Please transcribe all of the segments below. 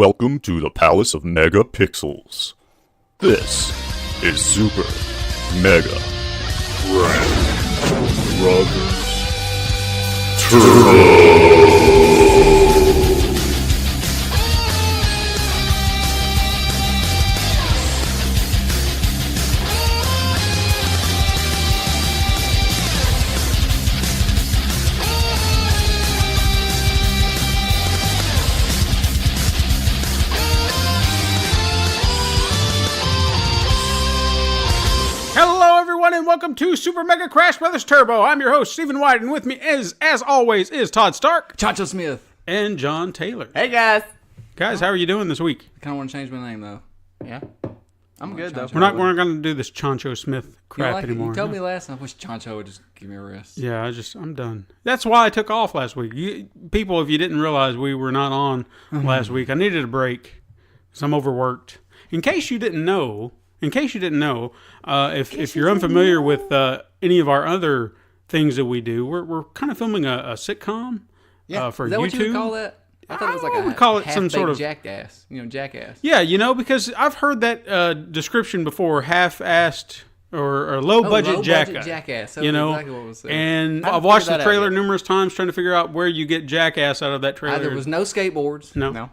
Welcome to the Palace of Megapixels. This is Super Mega Brothers Turbo. And welcome to Super Mega Crash Brothers Turbo. I'm your host, Stephen White, and with me, as always, is Todd Stark, Chacho Smith, and John Taylor. Hey, guys. Guys, how are you doing this week? I kind of want to change my name, though. Yeah. I'm good, though. We're not going to do this Chancho Smith crap anymore. You told me last time, I wish Chancho would just give me a rest. Yeah, I'm done. That's why I took off last week. People, if you didn't realize we were not on last week, I needed a break because I'm overworked. In case you didn't know, if you're unfamiliar with any of our other things that we do, we're kind of filming a sitcom for YouTube. Is that what you would call that? I thought it was like we call it some sort of jackass. Jackass. Yeah, because I've heard that description before, half-assed or low-budget jackass. Jackass. That was exactly what was said. And I've watched the trailer numerous times trying to figure out where you get jackass out of that trailer. There was no skateboards. No.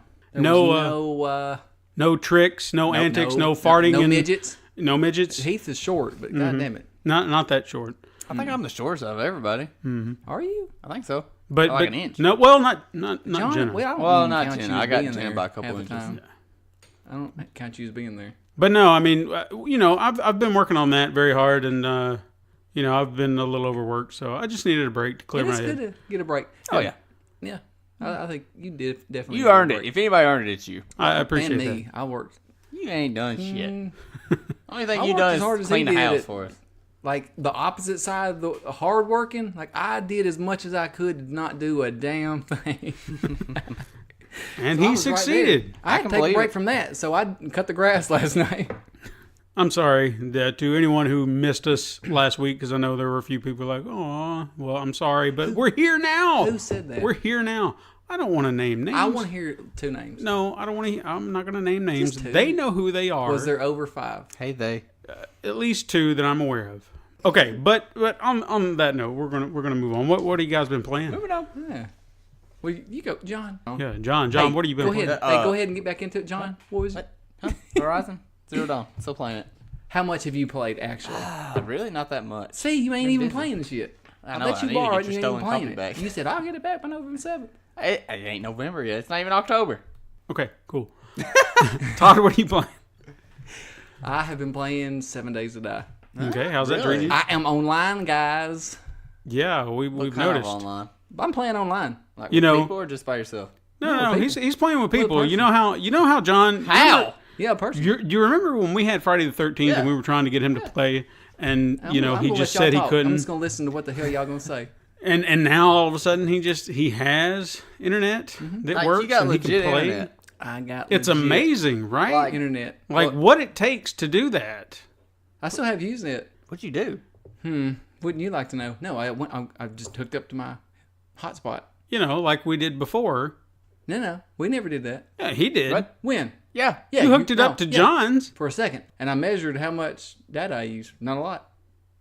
No tricks, no antics, no farting. No midgets. No midgets. Heath is short, but God damn it. Not that short. I think I'm the shortest of everybody. Mm-hmm. Are you? I think so. But like an inch. No, well, not John, Jenna. Not Jenna. I got Jenna by a couple inches. I don't count you as being there. But no, I mean, I've been working on that very hard, and I've been a little overworked, so I just needed a break to clear my head. It's good to get a break. Oh yeah. Yeah. I think you did definitely. You earned it. If anybody earned it, it's you. I appreciate and that. me. I worked. You ain't done shit. Only thing you worked done as is clean the house for us. Like the opposite side of the hard working, like I did as much as I could to not do a damn thing. And he succeeded. I had to take a break from that, so I cut the grass last night. I'm sorry to anyone who missed us last week, because I know there were a few people like, oh, well, I'm sorry, but we're here now. Who said that? We're here now. I don't want to name names. I want to hear two names. No, I don't want to. I'm not going to name names. They know who they are. Was there over 5? Hey, they. At least 2 that I'm aware of. Okay, but on that note, we're gonna move on. What have you guys been playing? Moving on. Yeah. Well, you go, John. Yeah, John. Hey, what have you been playing? Go ahead and get back into it, John. What was it? Huh? Horizon Zero Dawn. Still playing it. How much have you played actually? Really, not that much. See, you ain't even playing this yet. I bet you borrowed it. You ain't even playing it. Back. You said I'll get it back by November 7th. It ain't November yet. It's not even October. Okay, cool. Todd, what are you playing? I have been playing 7 Days to Die. Okay, how's that treating you? I am online, guys. Yeah, we've noticed. Online? I'm playing online. Like with people or just by yourself? No, he's playing with people. You know how John. How? Yeah, personally. You remember when we had Friday the 13th and we were trying to get him to play, and he just said he couldn't. I'm just gonna listen to what the hell y'all gonna say. And now all of a sudden he has internet that works. You got and legit he can play. internet. I got. It's amazing, right? Like internet. Like what it takes to do that. I still have Usenet. What'd you do? Wouldn't you like to know? No, I just hooked up to my hotspot. Like we did before. No, we never did that. Yeah, he did. What? When? Yeah. You hooked it up to John's. For a second. And I measured how much data I used. Not a lot.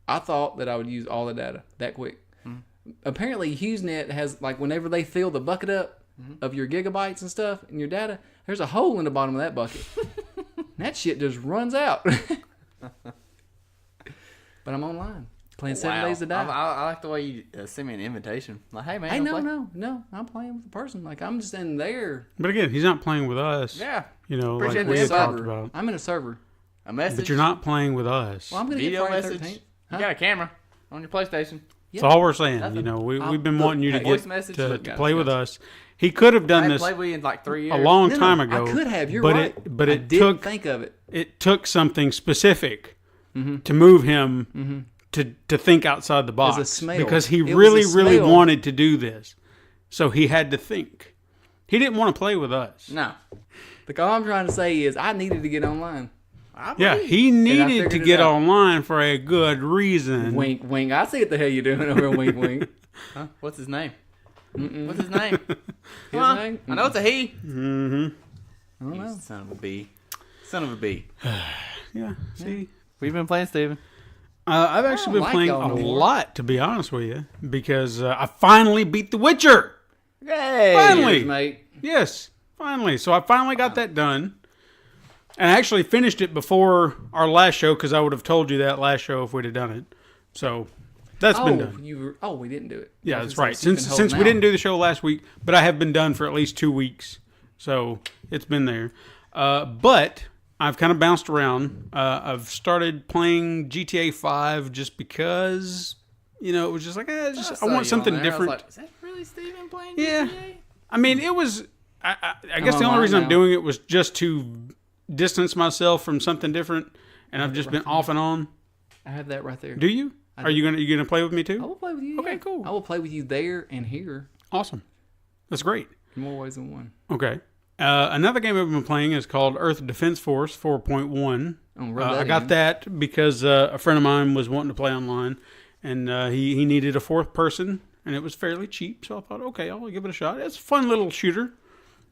I thought that I would use all the data that quick. Apparently, Usenet has, like, whenever they fill the bucket up of your gigabytes and stuff and your data, there's a hole in the bottom of that bucket. That shit just runs out. But I'm online. Playing 7 Days to Die. I like the way you send me an invitation. Like, hey, man. Hey, no. I'm playing with a person. Like, I'm just in there. But again, he's not playing with us. Yeah. Like we had talked about. I'm in a server. A message. But you're not playing with us. Well, I'm going to get Friday 13th. Huh? You got a camera on your PlayStation. That's all we're saying. We've been wanting you to get to play with us. He could have done this played with you in like 3 years. a long time ago. I could have. You're right. But it didn't think of it. It took something specific to move him to think outside the box. It was a smell. Because he really wanted to do this. So he had to think. He didn't want to play with us. No. All I'm trying to say is I needed to get online. Yeah, he needed to get online for a good reason. Wink, wink. I see what the hell you're doing over here. Wink, wink. Huh? What's his name? What's his name? His name? I know it's a he. Mm-hmm. I don't know. Son of a bee. Son of a bee. Yeah. See, We've been playing, Steven. I've actually been like playing y'all a no more. lot, to be honest with you, because I finally beat The Witcher. Yay! Finally. Cheers, mate. Yes, finally. So I finally got that done. And I actually finished it before our last show because I would have told you that last show if we'd have done it. So that's been done. We didn't do it. Yeah, I was that's gonna right. say, you've been Since holding we didn't out. do the show last week, but I have been done for at least 2 weeks. So it's been there. But I've kind of bounced around. I've started playing GTA 5 just because, it was just like, I saw want you on something there. I was different. like, Is that really Steven playing Yeah. GTA? I mean, it was. I guess the only online reason I'm now. doing it was just to distance myself from something different, and I've just been off and on. I have that right there. Do you? Are you gonna play with me I too? will play with you. Okay, yeah. cool. I will play with you there and here Awesome. That's great. in more ways than one. Okay. Another game I've been playing is called Earth Defense Force 4.1. I got that because a friend of mine was wanting to play online, and he needed a fourth person, and it was fairly cheap. So I thought, okay, I'll give it a shot. It's a fun little shooter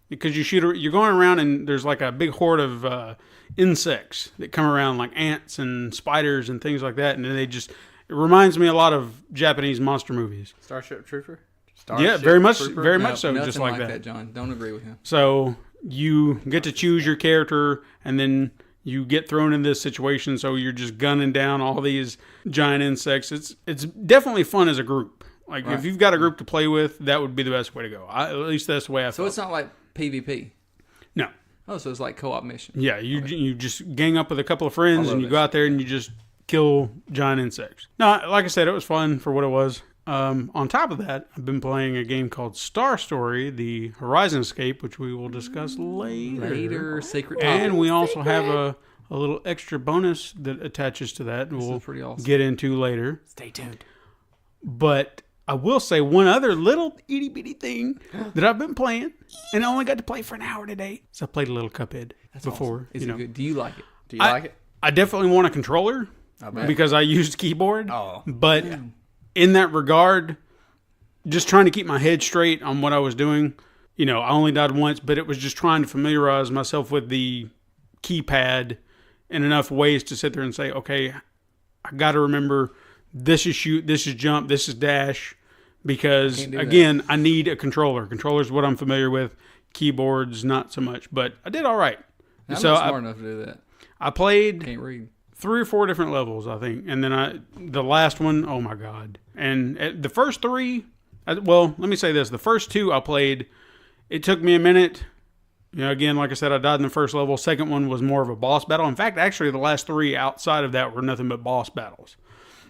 because you're going around and there's like a big horde of insects that come around, like ants and spiders and things like that, and it reminds me a lot of Japanese monster movies. Starship Trooper? Yeah, very much so, Nothing just like that. John. Don't agree with him. So you get to choose your character, and then you get thrown in this situation. So you're just gunning down all these giant insects. It's definitely fun as a group. Like if you've got a group to play with, that would be the best way to go. At least that's the way I So felt. it's not like PvP. No. Oh, so it's like co-op mission. Yeah, you just gang up with a couple of friends, love and you that go out there and you just kill giant insects. No, like I said, it was fun for what it was. On top of that, I've been playing a game called Star Story, the Horizon Escape, which we will discuss later. Secret topic. And we also have a little extra bonus that attaches to that. We'll is pretty awesome. get into later. Stay tuned. But I will say one other little itty bitty thing that I've been playing, and I only got to play for an hour today. So I played a little Cuphead before. Is it good? Do you like it? Do you like it? I definitely want a controller I bet. because I used keyboard. Oh. But in that regard, just trying to keep my head straight on what I was doing, I only died once, but it was just trying to familiarize myself with the keypad in enough ways to sit there and say, okay, I got to remember this is shoot, this is jump, this is dash, because again, I need a controller. Controller is what I'm familiar with. Keyboards, not so much, but I did all right. I'm So not smart enough to do that. I played Can't read. 3 or 4 different levels, I think. And then the last one, oh my God. And the first 3, let me say this. The first 2 I played, it took me a minute. Again, like I said, I died in the first level. Second one was more of a boss battle. In fact, actually, the last 3 outside of that were nothing but boss battles.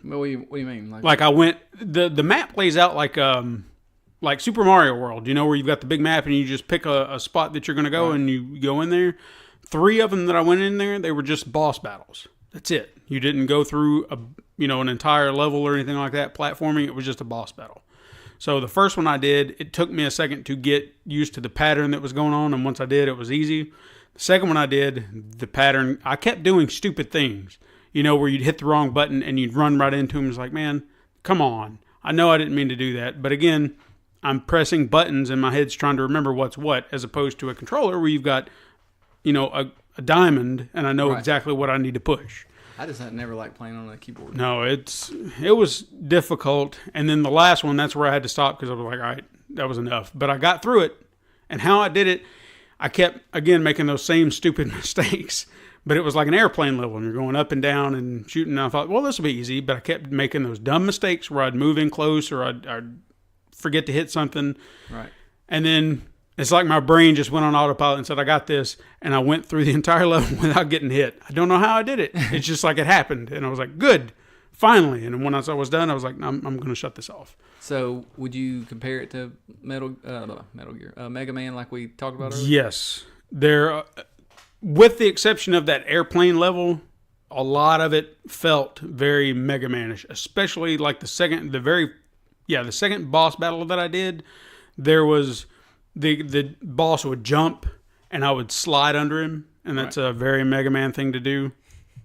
What do you mean? Like I went, the map plays out like Super Mario World, where you've got the big map and you just pick a spot that you're going to go and you go in there. 3 of them that I went in there, they were just boss battles. That's it. You didn't go through an entire level or anything like that. Platforming, it was just a boss battle. So the first one I did, it took me a second to get used to the pattern that was going on, and once I did, it was easy. The second one I did, the pattern, I kept doing stupid things, where you'd hit the wrong button and you'd run right into them. It's like, man, come on. I know I didn't mean to do that, but again, I'm pressing buttons and my head's trying to remember what's what, as opposed to a controller where you've got, a diamond, and I know exactly what I need to push. I just never liked playing on a keyboard. No, it was difficult. And then the last one, that's where I had to stop because I was like, all right, that was enough. But I got through it. And how I did it, I kept, again, making those same stupid mistakes. But it was like an airplane level, and you're going up and down and shooting. And I thought, well, this will be easy. But I kept making those dumb mistakes where I'd move in close or I'd forget to hit something. Right. And then it's like my brain just went on autopilot and said, I got this. And I went through the entire level without getting hit. I don't know how I did it. It's just like it happened. And I was like, good, finally. And when I was done, I was like, I'm going to shut this off. So would you compare it to Metal Gear, Mega Man, like we talked about earlier? Yes. There, with the exception of that airplane level, a lot of it felt very Mega Man-ish, especially like the second boss battle that I did. There was the boss would jump and I would slide under him, and that's a very Mega Man thing to do.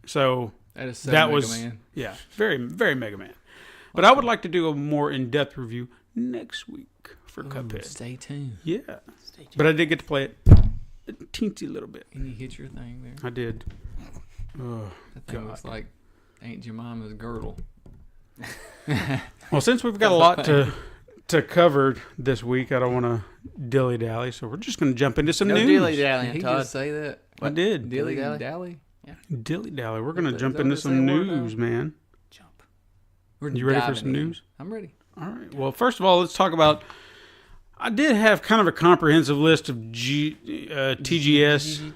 So that was Mega Man. Yeah, very, very Mega Man. But I would like to do a more in-depth review next week for Cuphead. Stay tuned. Yeah. But I did get to play it. a teensy little bit. And you hit your thing there. I did. Oh, That thing looks like Aunt Jemima's girdle. well, since we've got a lot to cover this week, I don't want to dilly-dally, so we're just going to jump into some news. Did he just say that? I did. Dilly-dally? Dilly-dally. We're going to jump that into what they some say word news, man. We're You ready for diving some in. news? I'm ready. All right. Well, first of all, let's talk about. I did have kind of a comprehensive list of TGS,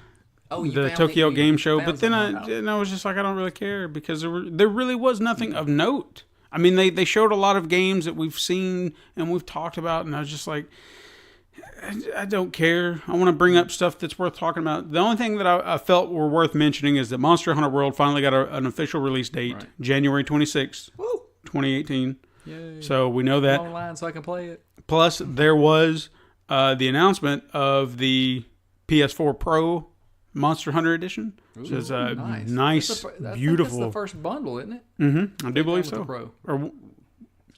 Oh, you the found Tokyo it? Game You Show, found but then something. I was just like, I don't really care because there really was nothing of note. I mean, they showed a lot of games that we've seen and we've talked about, and I was just like, I don't care. I want to bring up stuff that's worth talking about. The only thing that I felt were worth mentioning is that Monster Hunter World finally got an official release date, Right. January 26th, 2018. Yay. So we know that. Online so I can play it. Plus, there was the announcement of the PS4 Pro Monster Hunter Edition, which is nice, That's the beautiful. That's the first bundle, isn't it? I do believe With the so. Pro. Or,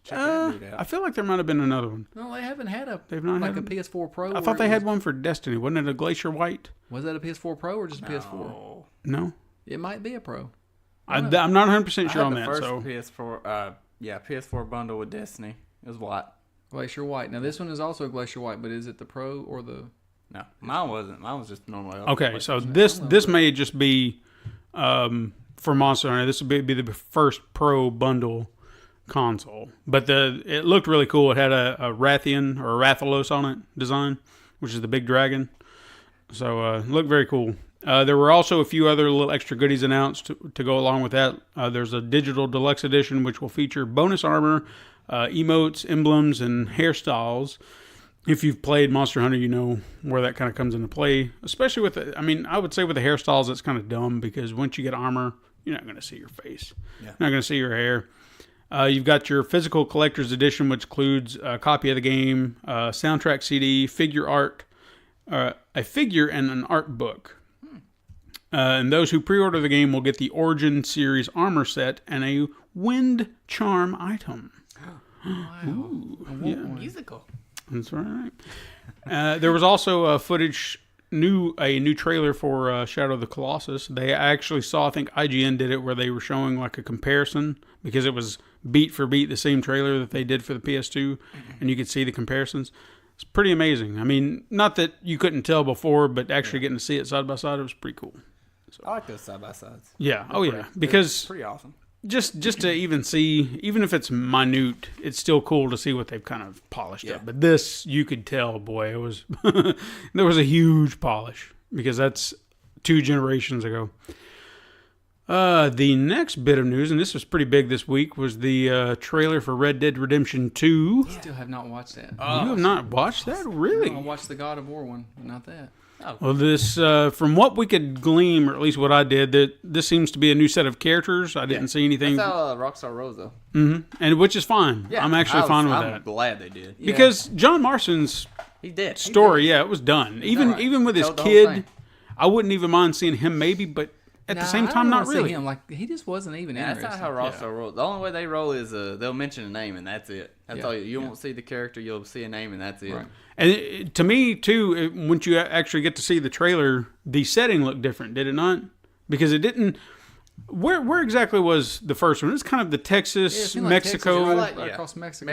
that dude out. I feel like there might have been another one. No, they haven't had a They've not like had a PS4 Pro. I thought they had one for Destiny. Wasn't it a Glacier White? Was that a PS4 Pro or just a PS4? Oh. No, It might be a Pro. I'm not 100% sure I on had that. the So first PS4, PS4 bundle with Destiny. It was white. Glacier White. Now this one is also Glacier White, but is it the Pro or the? No, mine wasn't. Mine was just normal. okay, so this may just be for Monster Hunter. This would be the first Pro bundle console, but it looked really cool. It had a Rathian or a Rathalos on it design, which is the big dragon. So it looked very cool. There were also a few other little extra goodies announced to go along with that. There's a digital deluxe edition which will feature bonus armor, emotes, emblems, and hairstyles. If you've played Monster Hunter, you know where that kind of comes into play. Especially with I would say with the hairstyles, it's kind of dumb because once you get armor, you're not going to see your face. Yeah. You're not going to see your hair. You've got your physical collector's edition, which includes a copy of the game, soundtrack CD, figure art, a figure, and an art book. And those who pre-order the game will get the Origin Series armor set and a wind charm item. Wow. Musical. That's right. There was also a new trailer for Shadow of the Colossus. They actually saw, I think IGN did it, where they were showing like a comparison because it was beat for beat the same trailer that they did for the PS2, and you could see the comparisons. It's pretty amazing. I mean, not that you couldn't tell before, but actually getting to see it side by side, it was pretty cool. I like those side by sides. Yeah. Oh yeah. Because Pretty awesome. just to even see, even if it's minute, it's still cool to see what they've kind of polished up. But this, you could tell, boy, it was there was a huge polish because that's 2 generations ago. The next bit of news, and this was pretty big this week, was the trailer for Red Dead Redemption 2. Still have not watched that. You have not watched that? Really? I watched the God of War one, but not that. Well, this, from what we could glean, or at least what I did, that this seems to be a new set of characters. I didn't see anything. That's how Rockstar rolls, though. And which is fine. Yeah, I'm actually fine with I'm that. glad they did. Because John Marston's He did. story, it was done. Even with his Told the whole kid, thing. I wouldn't even mind seeing him maybe, but at the same time, not really. Him. Like he just wasn't even Yeah, interested. that's not how Rockstar rolls. The only way they roll is they'll mention a name and that's it. That's all. You won't see the character. You'll see a name and that's it. Right. And to me, too, once you actually get to see the trailer, the setting looked different, did it not? Because it didn't. Where exactly was the first one? It was kind of the Texas, seemed like Mexico. Texas, right across Mexico.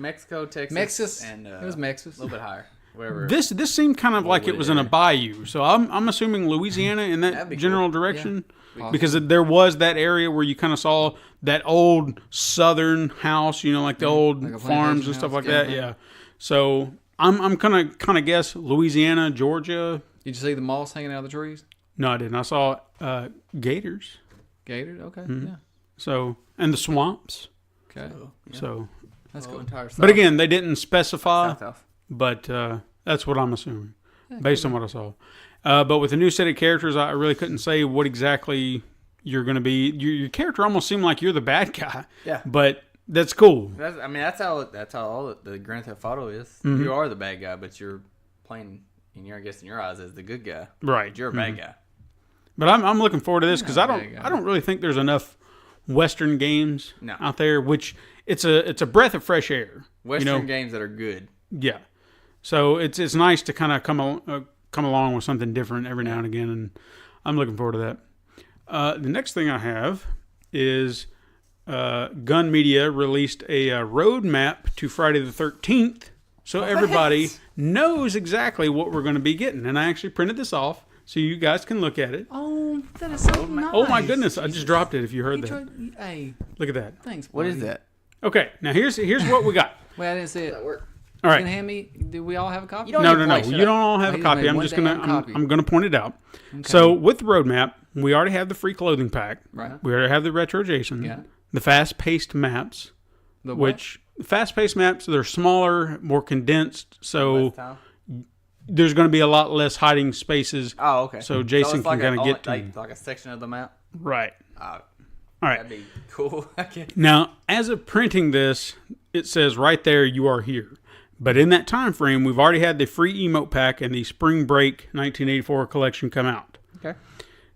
Mexico, Texas, Texas, and it was Texas. a little bit higher. Wherever. This seemed kind of like it was in a bayou, so I'm assuming Louisiana in that That'd be general cool. direction, Yeah. because there was that area where you kind of saw that old southern house, like the old like a farms plantation and stuff house, like yeah. that. Yeah, so I'm gonna kind of guess Louisiana, Georgia. Did you see the moss hanging out of the trees? No, I didn't. I saw gators. Gator. Okay. Mm-hmm. Yeah. So and the swamps. Okay. So, That's cool. Entire south, but again, they didn't specify. south. But that's what I'm assuming, based on what I saw. But with the new set of characters, I really couldn't say what exactly you're going to be. Your character almost seemed like you're the bad guy. Yeah. But that's cool. That's how all the Grand Theft Auto is. Mm-hmm. You are the bad guy, but you're playing in your eyes as the good guy. Right. But you're a bad guy. But I'm looking forward to this because I bad guy. don't really think there's enough Western games No. out there, which it's a breath of fresh air. Western games that are good. Yeah. So it's nice to kind of come come along with something different every now and again, and I'm looking forward to that. The next thing I have is Gun Media released a roadmap to Friday the 13th, so everybody knows exactly what we're going to be getting. And I actually printed this off so you guys can look at it. Oh, that is so nice. Oh my goodness, I just dropped it if you heard that. Hey, Look at that. thanks. What buddy. is that? Okay, now here's what we got. Wait, I didn't see it. All You right. can hand me. Do we all have a copy? You don't- No. Place You it. don't all have Oh, a he's copy. made I'm one just gonna damn copy. I'm gonna point it out. So with the roadmap, we already have the free clothing pack. Right. We already have the retro Jason. Yeah. The fast-paced maps, The what? which fast-paced maps, they're smaller, more condensed, so Last time? there's going to be a lot less hiding spaces. Oh, okay. So Jason it's like can kinda a- get to- like a section of the map. Right. Oh, All right. that'd be cool. Okay. Now, as of printing this, it says right there, you are here. But in that time frame, we've already had the free emote pack and the Spring Break 1984 collection come out. Okay.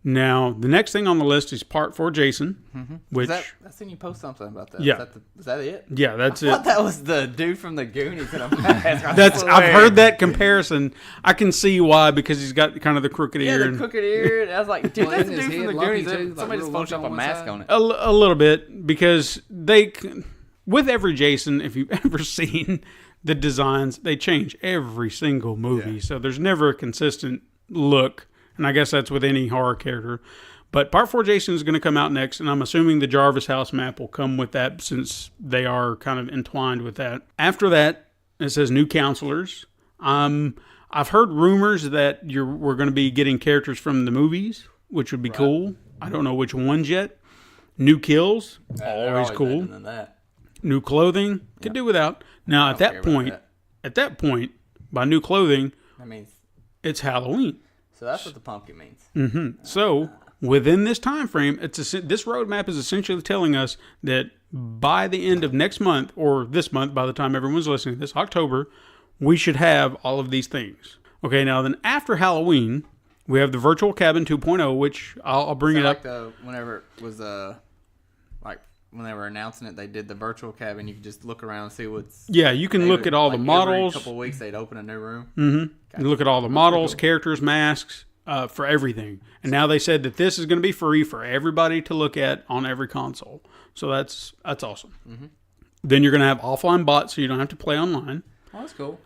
Now, the next thing on the list is Part 4 Jason, which, I seen you post something about that. Yeah. Is that it? yeah, that's I thought it. that was the dude from the Goonies in a mask. I've heard that comparison. I can see why, because he's got kind of the crooked Yeah, ear. the and crooked ear. And I was like, dude, Well, that's the isn't dude his from the head lumpy Goonies. too? Somebody Like just photoshopped real a lump on mask one on it. a little bit, because with every Jason, if you've ever seen the designs, they change every single movie. Yeah. So there's never a consistent look. And I guess that's with any horror character. But Part 4 Jason is going to come out next, and I'm assuming the Jarvis House map will come with that, since they are kind of entwined with that. After that, it says new counselors. I've heard rumors that we're going to be getting characters from the movies, which would be cool. I don't know which ones yet. New kills, They're always cool. better than that. New clothing, could do without. Now, at care that about point, by new clothing, That means, it's Halloween. so that's what the pumpkin means. So within this time frame, this roadmap is essentially telling us that by the end of next month, or this month, by the time everyone's listening to this, October, we should have all of these things. Okay, now then after Halloween, we have the Virtual Cabin 2.0, which I'll bring it up. Whenever it was like when they were announcing it, they did the virtual cabin. You could just look around and see what's. Yeah, you can look at all the models. Every couple of weeks, they'd open a new room. You look at all the models, characters, masks, for everything. And now they said that this is going to be free for everybody to look at on every console. So that's awesome. Then you're going to have offline bots, so you don't have to play online. Oh, that's cool.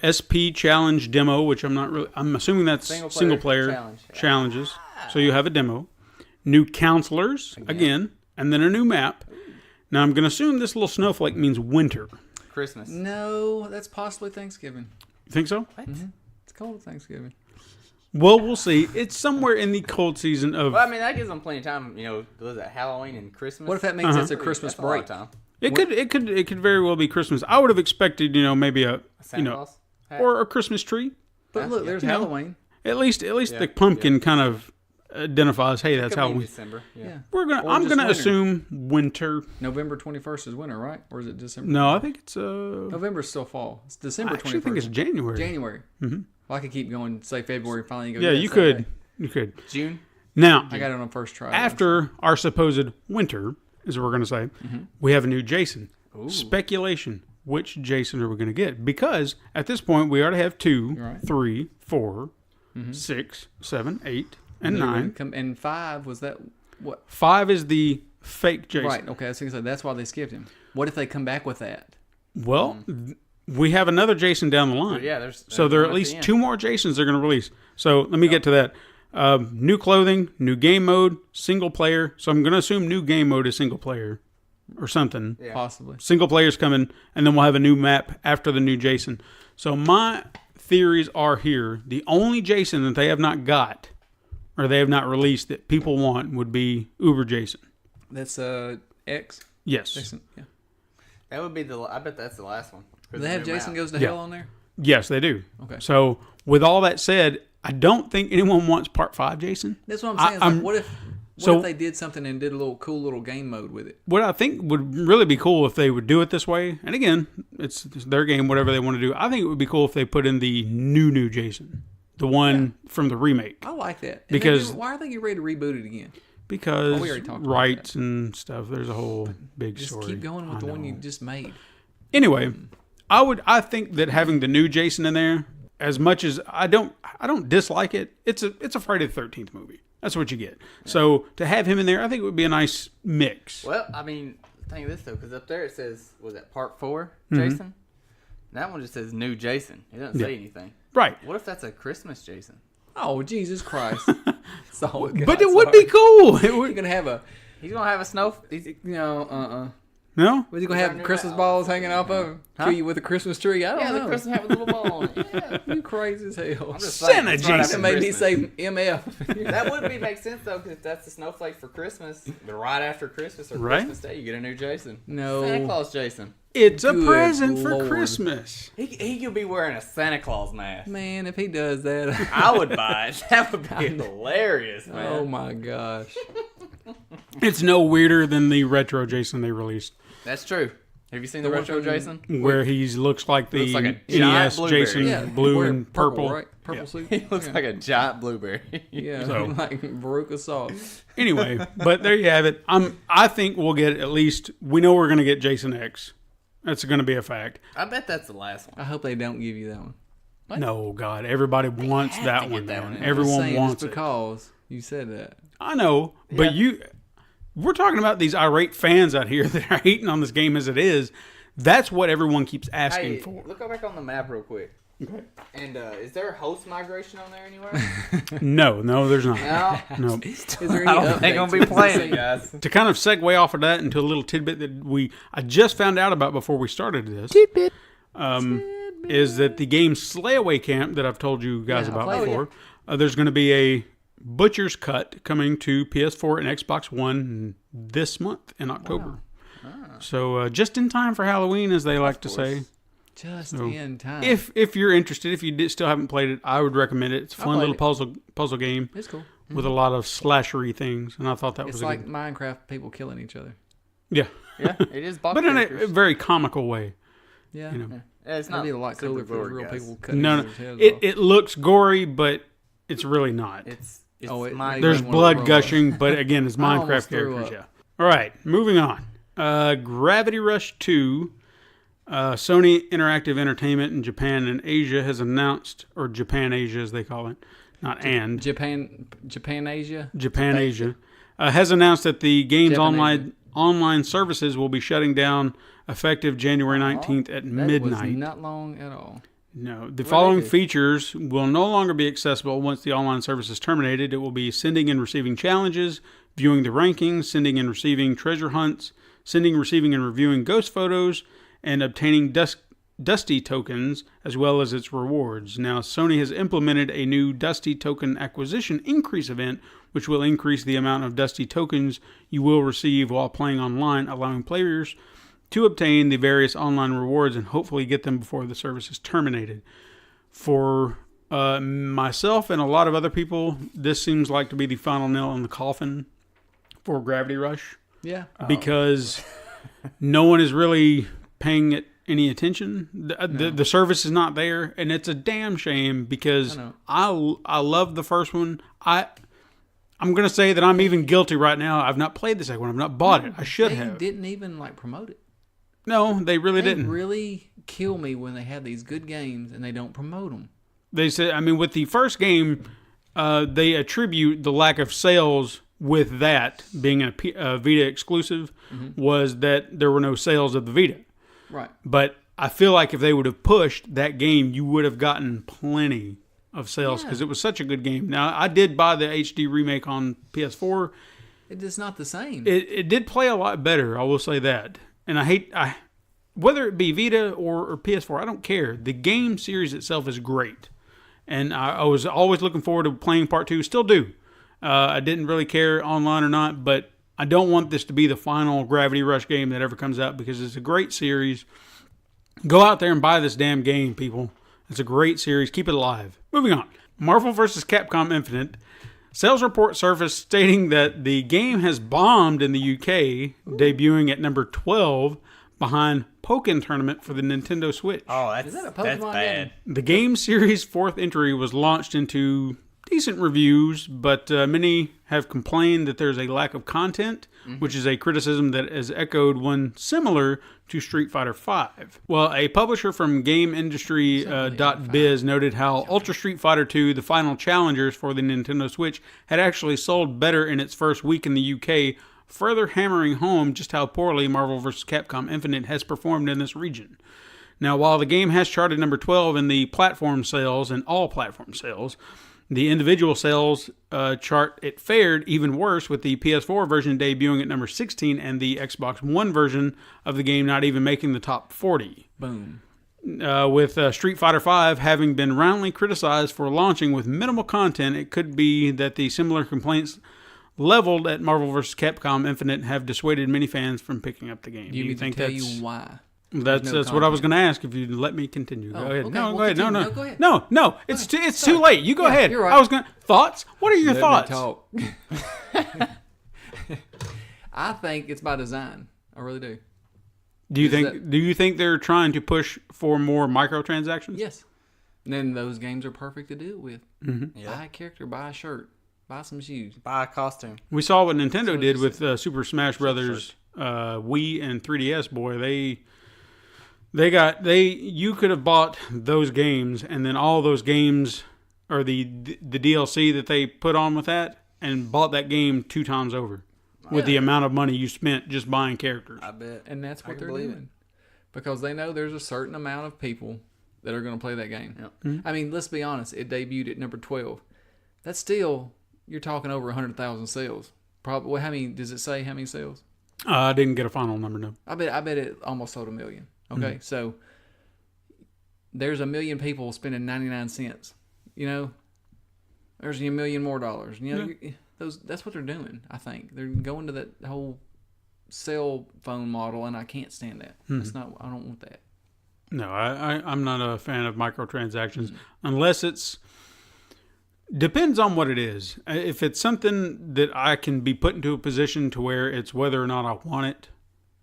SP challenge demo, which I'm assuming that's single player challenges. So you have a demo. New counselors again, and then a new map. Now I'm going to assume this little snowflake means winter. Christmas. No, that's possibly Thanksgiving. You think so? What? It's cold Thanksgiving. Well, we'll see. It's somewhere in the cold season of. Well, I mean, that gives them plenty of time. You know, was it Halloween and Christmas? What if that means it's a Christmas That's a lot of break? time. It could very well be Christmas. I would have expected, maybe a Santa Claus hat? or a Christmas tree. But look, there's You know, Halloween. At least the pumpkin kind of identifies. Hey, that's Could be in Halloween. December. Yeah. Or I'm just gonna winter. assume winter. November 21st is winter, right? Or is it December? No, I think it's November's still fall. It's December 21st. I actually think it's January. January. Mm-hmm. Well, I could keep going, say February, finally go. Yeah, yes, you okay. could. You could. June. Now, I got it on first try. after our supposed winter, is what we're gonna say, we have a new Jason. Speculation. Which Jason are we going to get? Because at this point, we already have 2, Right. 3, 4, 6, 7, 8, and 9. And 5 was that what? 5 is the fake Jason. Right. Okay. I was going to say that's why they skipped him. What if they come back with that? Well, we have another Jason down the line. Yeah, there's. So there are one at the least end. 2 more Jasons they're going to release. So let me get to that. New clothing, new game mode, single player. So I'm going to assume new game mode is single player or something. Yeah. Possibly. Single player's coming, and then we'll have a new map after the new Jason. So my theories are here. The only Jason that they have not got, or they have not released that people want, would be Uber Jason. That's X. Yes. Jason. Yeah. That would be the. I bet that's the last one. Do they have Jason Goes to Yeah. Hell on there? Yes, they do. Okay. So with all that said, I don't think anyone wants Part 5 Jason. That's what I'm saying. It's I'm- like, what if they did something and did a little cool little game mode with it? What I think would really be cool if they would do it this way, and again, it's their game, whatever they want to do. I think it would be cool if they put in the new Jason, the one from the remake, I like that. And Because- why are they getting ready to reboot it again? because we already talked about rights and stuff. There's a whole big Just story. keep going with I the one know. you just made. Anyway, I think that having the new Jason in there as much as I don't dislike it, it's a Friday the 13th movie. That's what you get. Yeah. So to have him in there, I think it would be a nice mix. Well, I mean, think of this though, because up there it says, was that Part 4, Jason? That one just says New Jason. It doesn't say anything. Right. What if that's a Christmas Jason? Oh, Jesus Christ. But it would be cool. You're going to have a... He's going to have a snow... No? Was he going to have Christmas balls hanging off of him? Kill you with a Christmas tree? I don't know. Yeah, the Christmas hat with a little ball on it. Yeah. You crazy as hell. I'm just Santa saying, Jason. That made me say MF. That would make sense, though, because if that's the snowflake for Christmas, but right after Christmas or Christmas Day, you get a new Jason. No. Santa Claus Jason. It's a present for Christmas. He could be wearing a Santa Claus mask. Man, if he does that... I would buy it. That would be hilarious, man. Oh, my gosh. It's no weirder than the retro Jason they released. That's true. Have you seen the retro Jason? Where he looks like the NES Jason, blue and purple. Right? Purple suit. He looks like a giant blueberry. Yeah, like Veruca Salt. Anyway, but there you have it. I think we'll get at least, we know we're going to get Jason X. That's going to be a fact. I bet that's the last one. I hope they don't give you that one. What? No, God, everybody wants that one. one. Everyone wants it. Because you said that. I know, but we're talking about these irate fans out here that are hating on this game as it is. That's what everyone keeps asking for. Look back on the map real quick. Okay. And is there a host migration on there anywhere? No, there's not. No. Is there any I don't think I'm updates? going to be playing it, guys. To kind of segue off of that into a little tidbit that I just found out about before we started this. Is that the game Slayaway Camp that I've told you guys about before. There's going to be a Butcher's Cut coming to PS4 and Xbox One this month in October. Wow. So just in time for Halloween, as they like to say. Just in time. If you're interested, if you still haven't played it, I would recommend it. It's a fun little puzzle game. It's cool. With a lot of slashery things, and I thought that was it's like Minecraft people killing each other. Yeah. Yeah, it is. But in a very comical way. Yeah. You know. Yeah, it's not It'd be a lot cooler if it was real people cutting No. each other's heads off. It looks gory, but it's really not. There's blood gushing, but again, it's Minecraft characters. Yeah. All right, moving on. Gravity Rush 2. Sony Interactive Entertainment in Japan and Asia has announced, or Japan Asia as they call it, not Japan Asia has announced that the game's online services will be shutting down effective January 19th at midnight. That was not long at all. No. The following features will no longer be accessible once the online service is terminated. It will be sending and receiving challenges, viewing the rankings, sending and receiving treasure hunts, sending, receiving, and reviewing ghost photos, and obtaining Dusty tokens, as well as its rewards. Now, Sony has implemented a new Dusty token acquisition increase event, which will increase the amount of Dusty tokens you will receive while playing online, allowing players to obtain the various online rewards and hopefully get them before the service is terminated. For myself and a lot of other people, this seems like to be the final nail in the coffin for Gravity Rush. Yeah. Because no one is really paying it any attention. The service is not there, and it's a damn shame because I love the first one. I'm going to say that I'm even guilty right now. I've not played the second one. I've not bought it. I should have. They didn't even promote it. No, they really didn't. They really kill me when they have these good games and they don't promote them. They said, with the first game, they attribute the lack of sales with that being a Vita exclusive was that there were no sales of the Vita. Right. But I feel like if they would have pushed that game, you would have gotten plenty of sales because it was such a good game. Now, I did buy the HD remake on PS4. It is not the same. It did play a lot better, I will say that. And I whether it be Vita or PS4, I don't care. The game series itself is great. And I was always looking forward to playing part 2. Still do. I didn't really care online or not, but I don't want this to be the final Gravity Rush game that ever comes out because it's a great series. Go out there and buy this damn game, people. It's a great series. Keep it alive. Moving on. Marvel vs. Capcom Infinite. Sales report surfaced stating that the game has bombed in the UK, debuting at number 12 behind Pokken Tournament for the Nintendo Switch. Oh, that's bad. Game? The game series' fourth entry was launched into decent reviews, but many have complained that there's a lack of content, which is a criticism that is echoed one similar to Street Fighter V. Well, a publisher from GameIndustry.biz noted how Ultra Street Fighter II, the final challengers for the Nintendo Switch, had actually sold better in its first week in the UK, further hammering home just how poorly Marvel vs. Capcom Infinite has performed in this region. Now, while the game has charted number 12 in the platform sales and all platform sales, the individual sales chart, it fared even worse, with the PS4 version debuting at number 16 and the Xbox One version of the game not even making the top 40. Boom. With Street Fighter V having been roundly criticized for launching with minimal content, it could be that the similar complaints leveled at Marvel vs. Capcom Infinite have dissuaded many fans from picking up the game. Do you think that's... tell you why? That's what I was going to ask. If you let me continue, go ahead. Okay, No, we'll go ahead. continue. No, No, go ahead. no. It's too late. You go ahead. You're right. I was going. Thoughts? What are your thoughts? Talk. I think it's by design. I really do. Do you think they're trying to push for more microtransactions? Yes. And then those games are perfect to do it with. Mm-hmm. Yeah. Buy a character, buy a shirt, buy some shoes. Buy a costume. We saw what Nintendo did with Super Smash Brothers, Wii and 3DS. Boy, you could have bought those games, and then all those games, or the DLC that they put on with that, and bought that game 2 times over with the amount of money you spent just buying characters. I bet. And that's what they're believe doing. Because they know there's a certain amount of people that are going to play that game. Yep. Mm-hmm. I mean, let's be honest. It debuted at number 12. That's still, you're talking over 100,000 sales. Probably. Well, how many, does it say how many sales? I didn't get a final number, no. I bet it almost sold 1 million. Okay, so there's 1 million people spending 99 cents. You know, there's $1 million more dollars. You know, that's what they're doing. I think they're going to that whole cell phone model, and I can't stand that. That's not. I don't want that. No, I'm not a fan of microtransactions unless it's depends on what it is. If it's something that I can be put into a position to where it's whether or not I want it,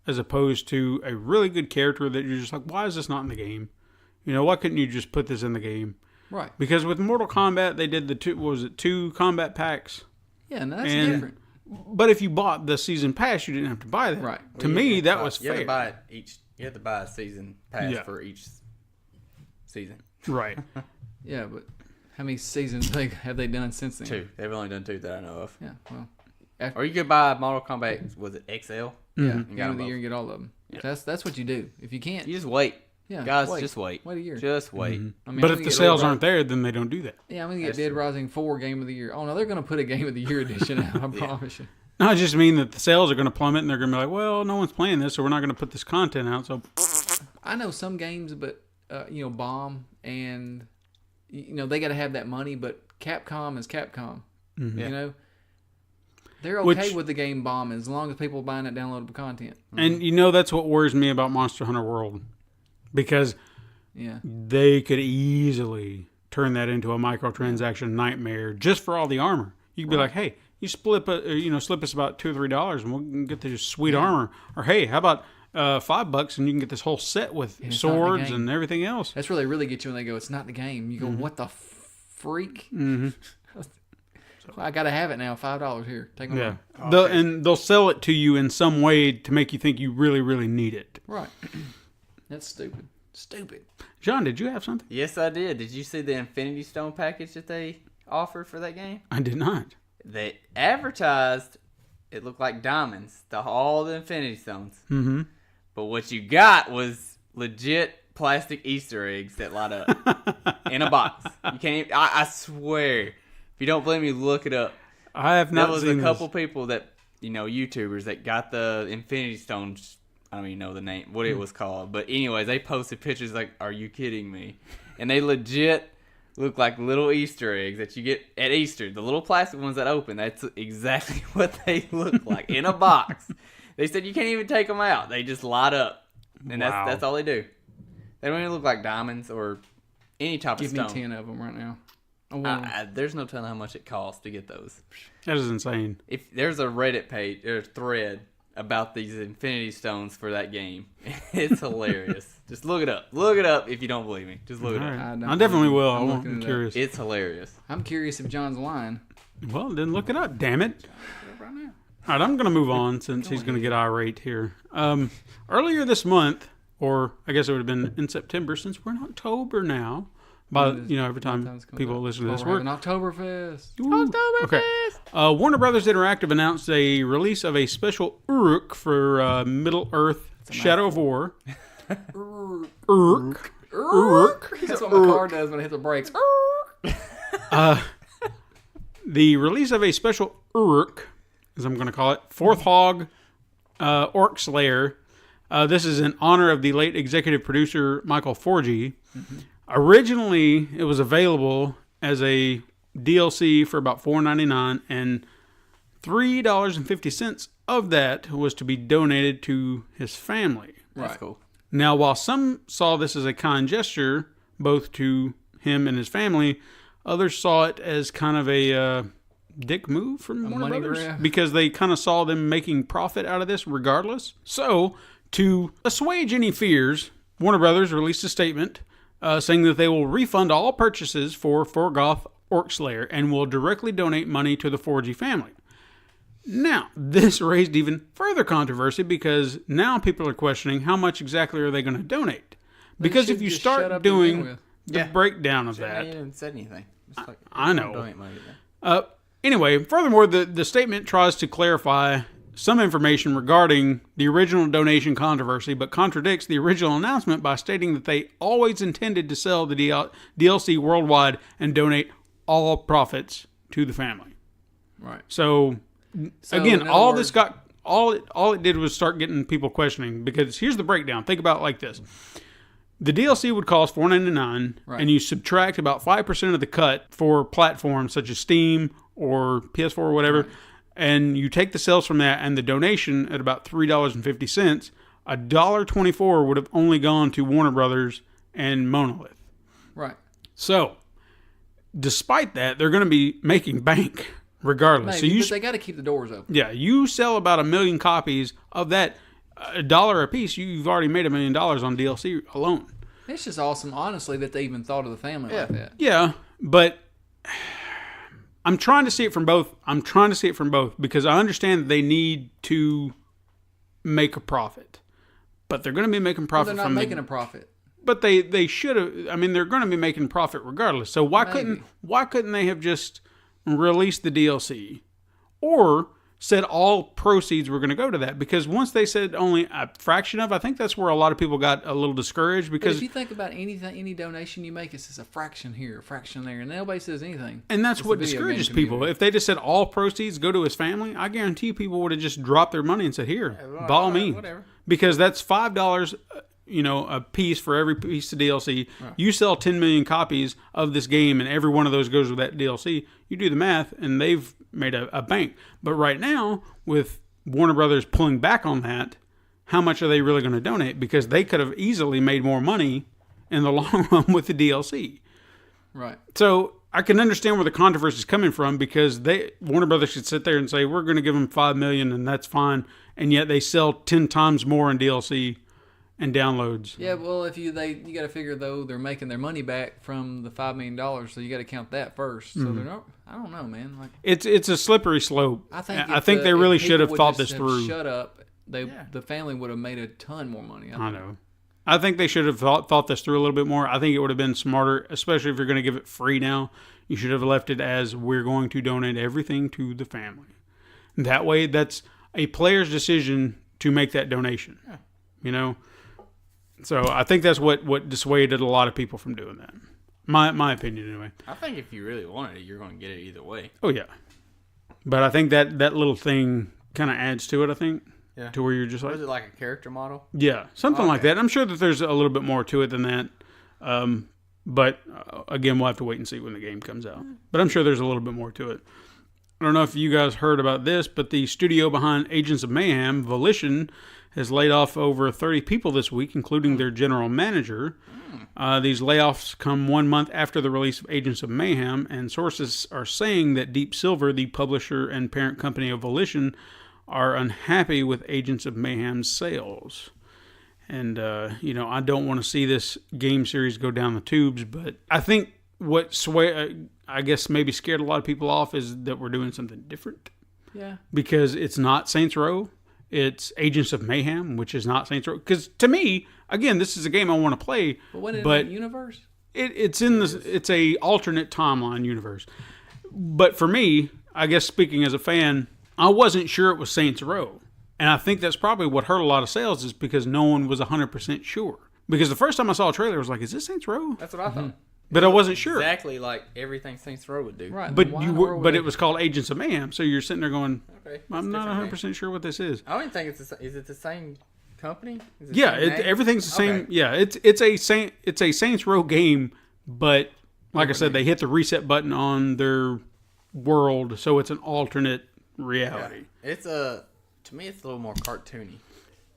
as opposed to a really good character that you're just like, why is this not in the game? You know, why couldn't you just put this in the game? Right. Because with Mortal Kombat, they did the 2 combat packs. Yeah, and that's And- different. But if you bought the season pass, you didn't have to buy that. Right. To me, that was You have fair. to buy it each. You have to buy a season pass Yeah. for each season. Right. Yeah, but how many seasons have they done since then? 2. They've only done 2 that I know of. Yeah, well, Or you could buy Mortal Kombat. Was it XL? yeah, Mm-hmm. game of the year and get all of them. That's what you do. If you can't, You just wait. yeah, Guys, wait. just wait. Wait a year. Just wait. I mean, But I'm if gonna the get sales Dead aren't there, then they don't do that. Yeah, I'm gonna get That's Dead true. Rising 4 Game of the Year. Oh no, they're gonna put a Game of the Year edition out. I promise you. No, I just mean that the sales are going to plummet, and they're going to be like, well, no one's playing this, so we're not going to put this content out. So, I know some games, but Bomb and they got to have that money. But Capcom is Capcom. Mm-hmm. You know, they're okay Which- with the game Bomb as long as people are buying that downloadable content. and that's what worries me about Monster Hunter World, because Yeah, they could easily turn that into a microtransaction nightmare just for all the armor. You could be like, hey, you slip us about $2 or $3, and we'll get this sweet armor. Or hey, how about $5 and you can get this whole set with it's not in the swords game. and everything else. that's where they really get you when they go, it's not the game. You go, what the freak? Mm-hmm. I got to have it now. $5 here. Take my Yeah, money. and they'll sell it to you in some way to make you think you really, really need it. Right. That's stupid. Stupid. John, did you have something? Yes, I did. Did you see the Infinity Stone package that they offered for that game? I did not. They advertised it looked like diamonds, all the Infinity Stones. Mm-hmm. But what you got was legit plastic Easter eggs that light up in a box. You can't even, I swear. If you don't believe me, look it up. I have not There was seen a couple this. people that, YouTubers that got the Infinity Stones. I don't even know the name, what it was called. But anyways, they posted pictures like, are you kidding me? And they legit look like little Easter eggs that you get at Easter. The little plastic ones that open, that's exactly what they look like in a box. They said you can't even take them out. They just light up. And Wow. that's all they do. They don't even look like diamonds or any type Give of me stone. 10 of them right now. I want 'em. There's no telling how much it costs to get those. That is insane. If there's a Reddit page or thread about these Infinity Stones for that game. It's hilarious. Just look it up. Look it up if you don't believe me. Just look it All up. right. I definitely will. I'm looking it up. curious. It's hilarious. I'm curious if John's lying. Well, then look it up, damn it. Right now. All right, I'm going to move on since he's going to get irate here. Earlier this month, or I guess it would have been in September, since we're in October now. But every time people listen to this, we're having Oktoberfest. Okay. Warner Brothers Interactive announced a release of a special Uruk for Middle Earth Shadow of War. Uruk. That's what my car does when it hits the brakes. The release of a special Uruk, as I'm going to call it, Fourth Hog Orc Slayer. This is in honor of the late executive producer Michael Forgey. Mm-hmm. Originally, it was available as a DLC for about $4.99, and $3.50 of that was to be donated to his family. That's cool. Now, while some saw this as a kind gesture, both to him and his family, others saw it as kind of a dick move from Warner Brothers, because they kind of saw them making profit out of this regardless. So, to assuage any fears, Warner Brothers released a statement saying that they will refund all purchases for Forgoth Orc Slayer and will directly donate money to the Forgy family. Now, this raised even further controversy because now people are questioning how much exactly are they going to donate. Because if you start doing the breakdown of that... I didn't say anything. Like, I know. Anyway, furthermore, the statement tries to clarify some information regarding the original donation controversy, but contradicts the original announcement by stating that they always intended to sell the DLC worldwide and donate all profits to the family. Right. So again, all it did was start getting people questioning, because here's the breakdown. Think about it like this. The DLC would cost $4.99, and you subtract about 5% of the cut for platforms such as Steam or PS4 or whatever, and you take the sales from that and the donation at about $3.50, $1.24 would have only gone to Warner Brothers and Monolith. Right. So, despite that, they're going to be making bank regardless. Maybe, so but they got to keep the doors open. Yeah, you sell about 1 million copies of that, $1 a piece. You've already made $1 million on DLC alone. It's just awesome, honestly, that they even thought of the family like that. Yeah, but I'm trying to see it from both. Because I understand that they need to make a profit, but they're going to be making profit. They're not making a profit. But they should have. I mean, they're going to be making profit regardless. So why couldn't they have just released the DLC, or said all proceeds were going to go to that? Because once they said only a fraction of, I think that's where a lot of people got a little discouraged. Because but if you think about any donation you make, it's just a fraction here, a fraction there, and nobody says anything. And that's what discourages people. If they just said all proceeds go to his family, I guarantee people would have just dropped their money and said, "Here, by all means," because that's $5. A piece for every piece of DLC. Right. You sell 10 million copies of this game, and every one of those goes with that DLC. You do the math, and they've made a bank. But right now, with Warner Brothers pulling back on that, how much are they really going to donate? Because they could have easily made more money in the long run with the DLC. Right. So I can understand where the controversy is coming from, because Warner Brothers should sit there and say, we're going to give them $5 million, and that's fine. And yet they sell 10 times more in DLC and downloads. Yeah, well, you got to figure, though, they're making their money back from the $5 million, so you got to count that first. So they're not. I don't know, man. Like, it's a slippery slope. I think they really should have thought this through. Shut up. The family would have made a ton more money. I know. I think they should have thought this through a little bit more. I think it would have been smarter, especially if you're going to give it free now. You should have left it as, we're going to donate everything to the family. That way, that's a player's decision to make that donation. Yeah. So I think that's what dissuaded a lot of people from doing that. My opinion, anyway. I think if you really wanted it, you're going to get it either way. Oh, yeah. But I think that little thing kind of adds to it, I think. Yeah. To where you're just like... Was it like a character model? Yeah, something like that. I'm sure that there's a little bit more to it than that. But, again, we'll have to wait and see when the game comes out. But I'm sure there's a little bit more to it. I don't know if you guys heard about this, but the studio behind Agents of Mayhem, Volition, has laid off over 30 people this week, including their general manager. These layoffs come 1 month after the release of Agents of Mayhem, and sources are saying that Deep Silver, the publisher and parent company of Volition, are unhappy with Agents of Mayhem's sales. And, I don't want to see this game series go down the tubes, but I think what I guess maybe scared a lot of people off is that we're doing something different. Yeah. Because it's not Saints Row. It's Agents of Mayhem, which is not Saints Row. Because to me, again, this is a game I want to play. But what in that universe? It's a alternate timeline universe. But for me, I guess speaking as a fan, I wasn't sure it was Saints Row. And I think that's probably what hurt a lot of sales is because no one was 100% sure. Because the first time I saw a trailer, I was like, is this Saints Row? That's what I thought. But I wasn't sure. Exactly like everything Saints Row would do. Right. But it was called Agents of Mayhem, so you're sitting there going, Okay, I'm not 100% sure what this is. I don't even think is it the same company? Is it Yeah, the same name? everything's the same. Okay. Yeah, it's a Saints Row game, but like I said, they hit the reset button on their world, so it's an alternate reality. Yeah. To me, it's a little more cartoony.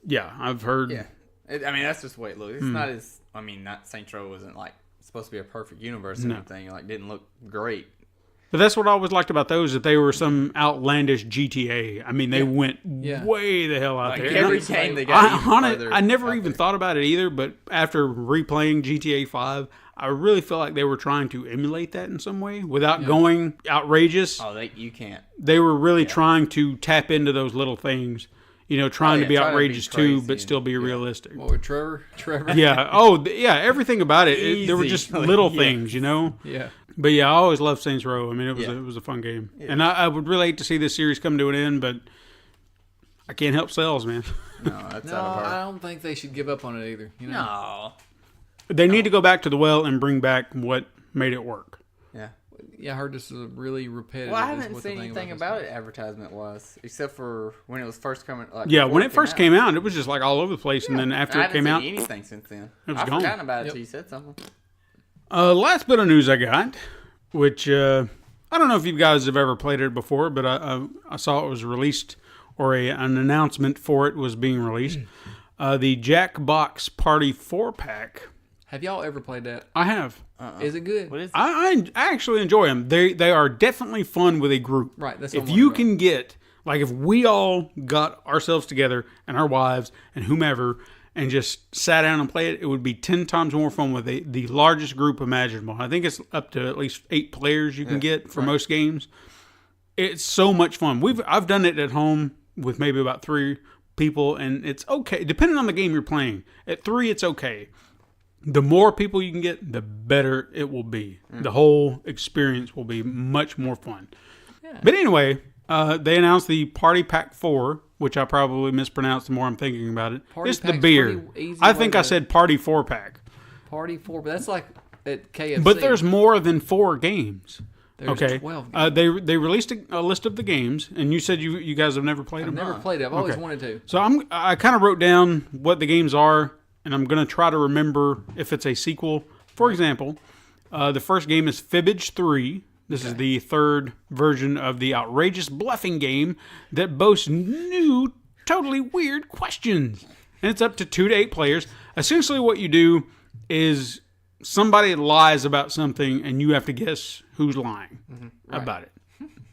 Yeah, I've heard. Yeah. That's just the way it looks. It's not as, not Saints Row wasn't like supposed to be a perfect universe or anything. Like, didn't look great. But that's what I always liked about those, that they were some outlandish GTA. I mean, they went way the hell out Like there. every game they got I never even thought about it either, but after replaying GTA 5, I really feel like they were trying to emulate that in some way without going outrageous. Oh, you can't. They were really trying to tap into those little things, trying to be outrageous too, but still be realistic. What with Trevor? Yeah. Oh, yeah. Everything about it. There were just little things, Yeah. But yeah, I always loved Saints Row. I mean, it was a fun game, and I would really hate to see this series come to an end, but I can't help sales, man. No, that's No, out of I our... don't think they should give up on it either. No. They need to go back to the well and bring back what made it work. Yeah. Yeah, I heard this is really repetitive. Well, I haven't seen anything about it advertisement-wise, except for when it was first coming. When it first came out, it was just like all over the place, and then after it came out, I haven't seen anything since then. was I've gone. forgotten about it until you said something. last bit of news I got, which I don't know if you guys have ever played it before, but I saw it was released, or an announcement for it was being released. The Jackbox Party 4-pack. Have y'all ever played that? I have. Is it good? What is it? I actually enjoy them. They are definitely fun with a group. Right. That's what If I'm you wondering can get, like, if we all got ourselves together and our wives and whomever and just sat down and played it, it would be 10 times more fun with the largest group imaginable. I think it's up to at least 8 players you can get for most games. It's so much fun. I've done it at home with maybe about 3 people, and it's okay. Depending on the game you're playing. At 3, it's okay. The more people you can get, the better it will be. The whole experience will be much more fun. Yeah. But anyway, they announced the Party Pack 4, which I probably mispronounced the more I'm thinking about it. Party It's the Pack's beer. pretty easy I way think I to- said Party 4-pack. Party 4, but that's like at KFC. But there's more than 4 games. There's Okay. 12 games. They released a list of the games, and you said you guys have never played them. I've never played it. I've always Okay. wanted to. So I kind of wrote down what the games are, and I'm going to try to remember if it's a sequel. For example, the first game is Fibbage 3. This is the 3rd version of the outrageous bluffing game that boasts new, totally weird questions. And it's up to 2 to 8 players. Essentially what you do is somebody lies about something, and you have to guess who's lying about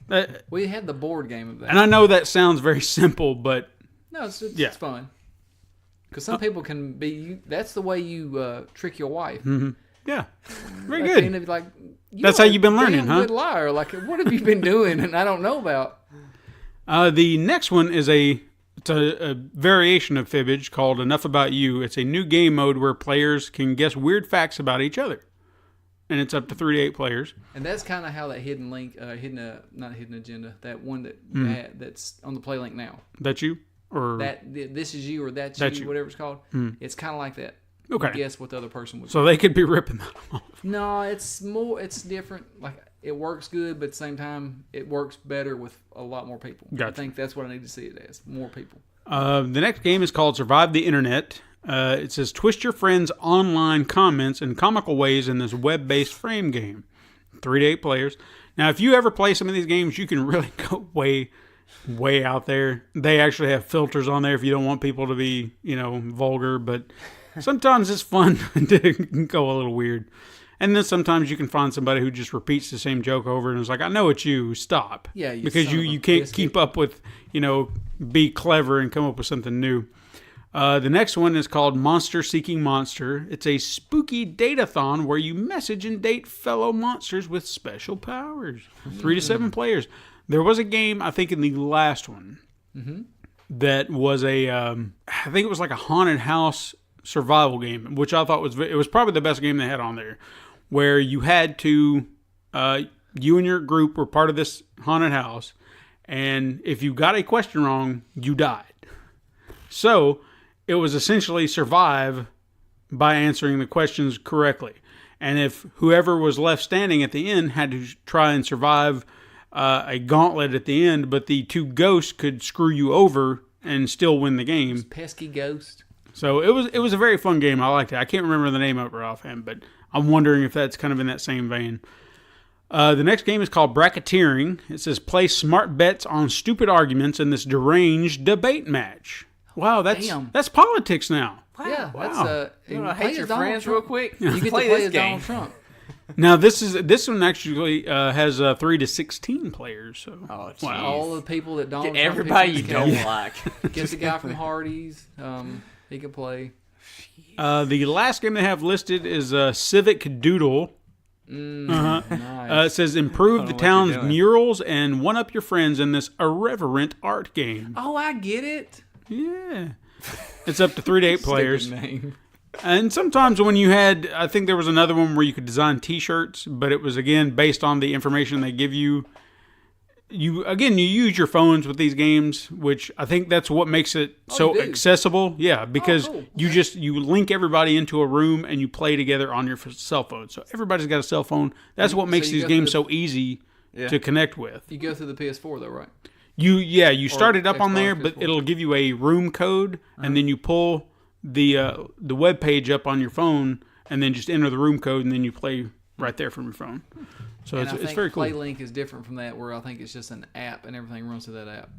it. We had the board game of that. And I know that sounds very simple, but No, it's Yeah. fun. Because some people can be. That's the way you trick your wife. yeah, very Like, good. and they'd be like, That's "You're how you've been a learning, damn huh?" Good liar. Like, what have you been doing? And I don't know about. The next one is a variation of Fibbage called Enough About You. It's a new game mode where players can guess weird facts about each other. And it's up to 3 to 8 players. And that's kind of how that hidden link, not hidden agenda, that one that you had, that's on the play link now. That you? Or This is you or that's That's you, you. whatever it's called. It's kind of like that. Okay. You guess what the other person would. So they could be ripping that off. No, it's different. Like, it works good, but at the same time, it works better with a lot more people. Gotcha. I think that's what I need to see it as. More people. The next game is called Survive the Internet. It says twist your friends' online comments in comical ways in this web-based frame game. 3 to 8 players. Now, if you ever play some of these games, you can really go way out there. They actually have filters on there if you don't want people to be, vulgar, but sometimes it's fun to go a little weird. And then sometimes you can find somebody who just repeats the same joke over and is like, I know it's you, stop. Yeah, you because son of you a can't biscuit. keep up with, be clever and come up with something new. The next one is called Monster Seeking Monster. It's a spooky datathon where you message and date fellow monsters with special powers. 3 to 7 players. There was a game, I think in the last one, that was I think it was like a haunted house survival game, which I thought it was probably the best game they had on there, where you had to, you and your group were part of this haunted house, and if you got a question wrong, you died. So it was essentially survive by answering the questions correctly. And if whoever was left standing at the end had to try and survive a gauntlet at the end, but the 2 ghosts could screw you over and still win the game. Pesky ghost. So it was a very fun game. I liked it. I can't remember the name of it offhand, but I'm wondering if that's kind of in that same vein. The next game is called Bracketeering. It says place smart bets on stupid arguments in this deranged debate match. Wow, that's politics now. Yeah, Wow. that's You want to hate your friends real quick? You get play to play this as game. Donald Trump. Now this one actually has 3 to 16 players. So Oh, wow. All the people that Donald Get Trump everybody you picks don't in his like. case. Get the guy from Hardee's. He can play. The last game they have listed is Civic Doodle. Nice. It says improve the what you're town's doing. murals and one up your friends in this irreverent art game. Oh, I get it. Yeah. It's up to 3 to 8 players. Stupid name. And sometimes when you had, I think there was another one where you could design T-shirts, but it was, again, based on the information they give you. You use your phones with these games, which I think that's what makes it so you do? accessible. Yeah, because cool. you link everybody into a room and you play together on your cell phone. So everybody's got a cell phone. That's what makes you these go games through so easy to connect with. You go through the PS4 though, right? You start it up on Xbox, there, but PS4. it'll give you a room code, and then you pull the web page up on your phone, and then just enter the room code, and then you play right there from your phone. So And I it's think very cool. PlayLink is different from that, where I think it's just an app and everything runs through that app.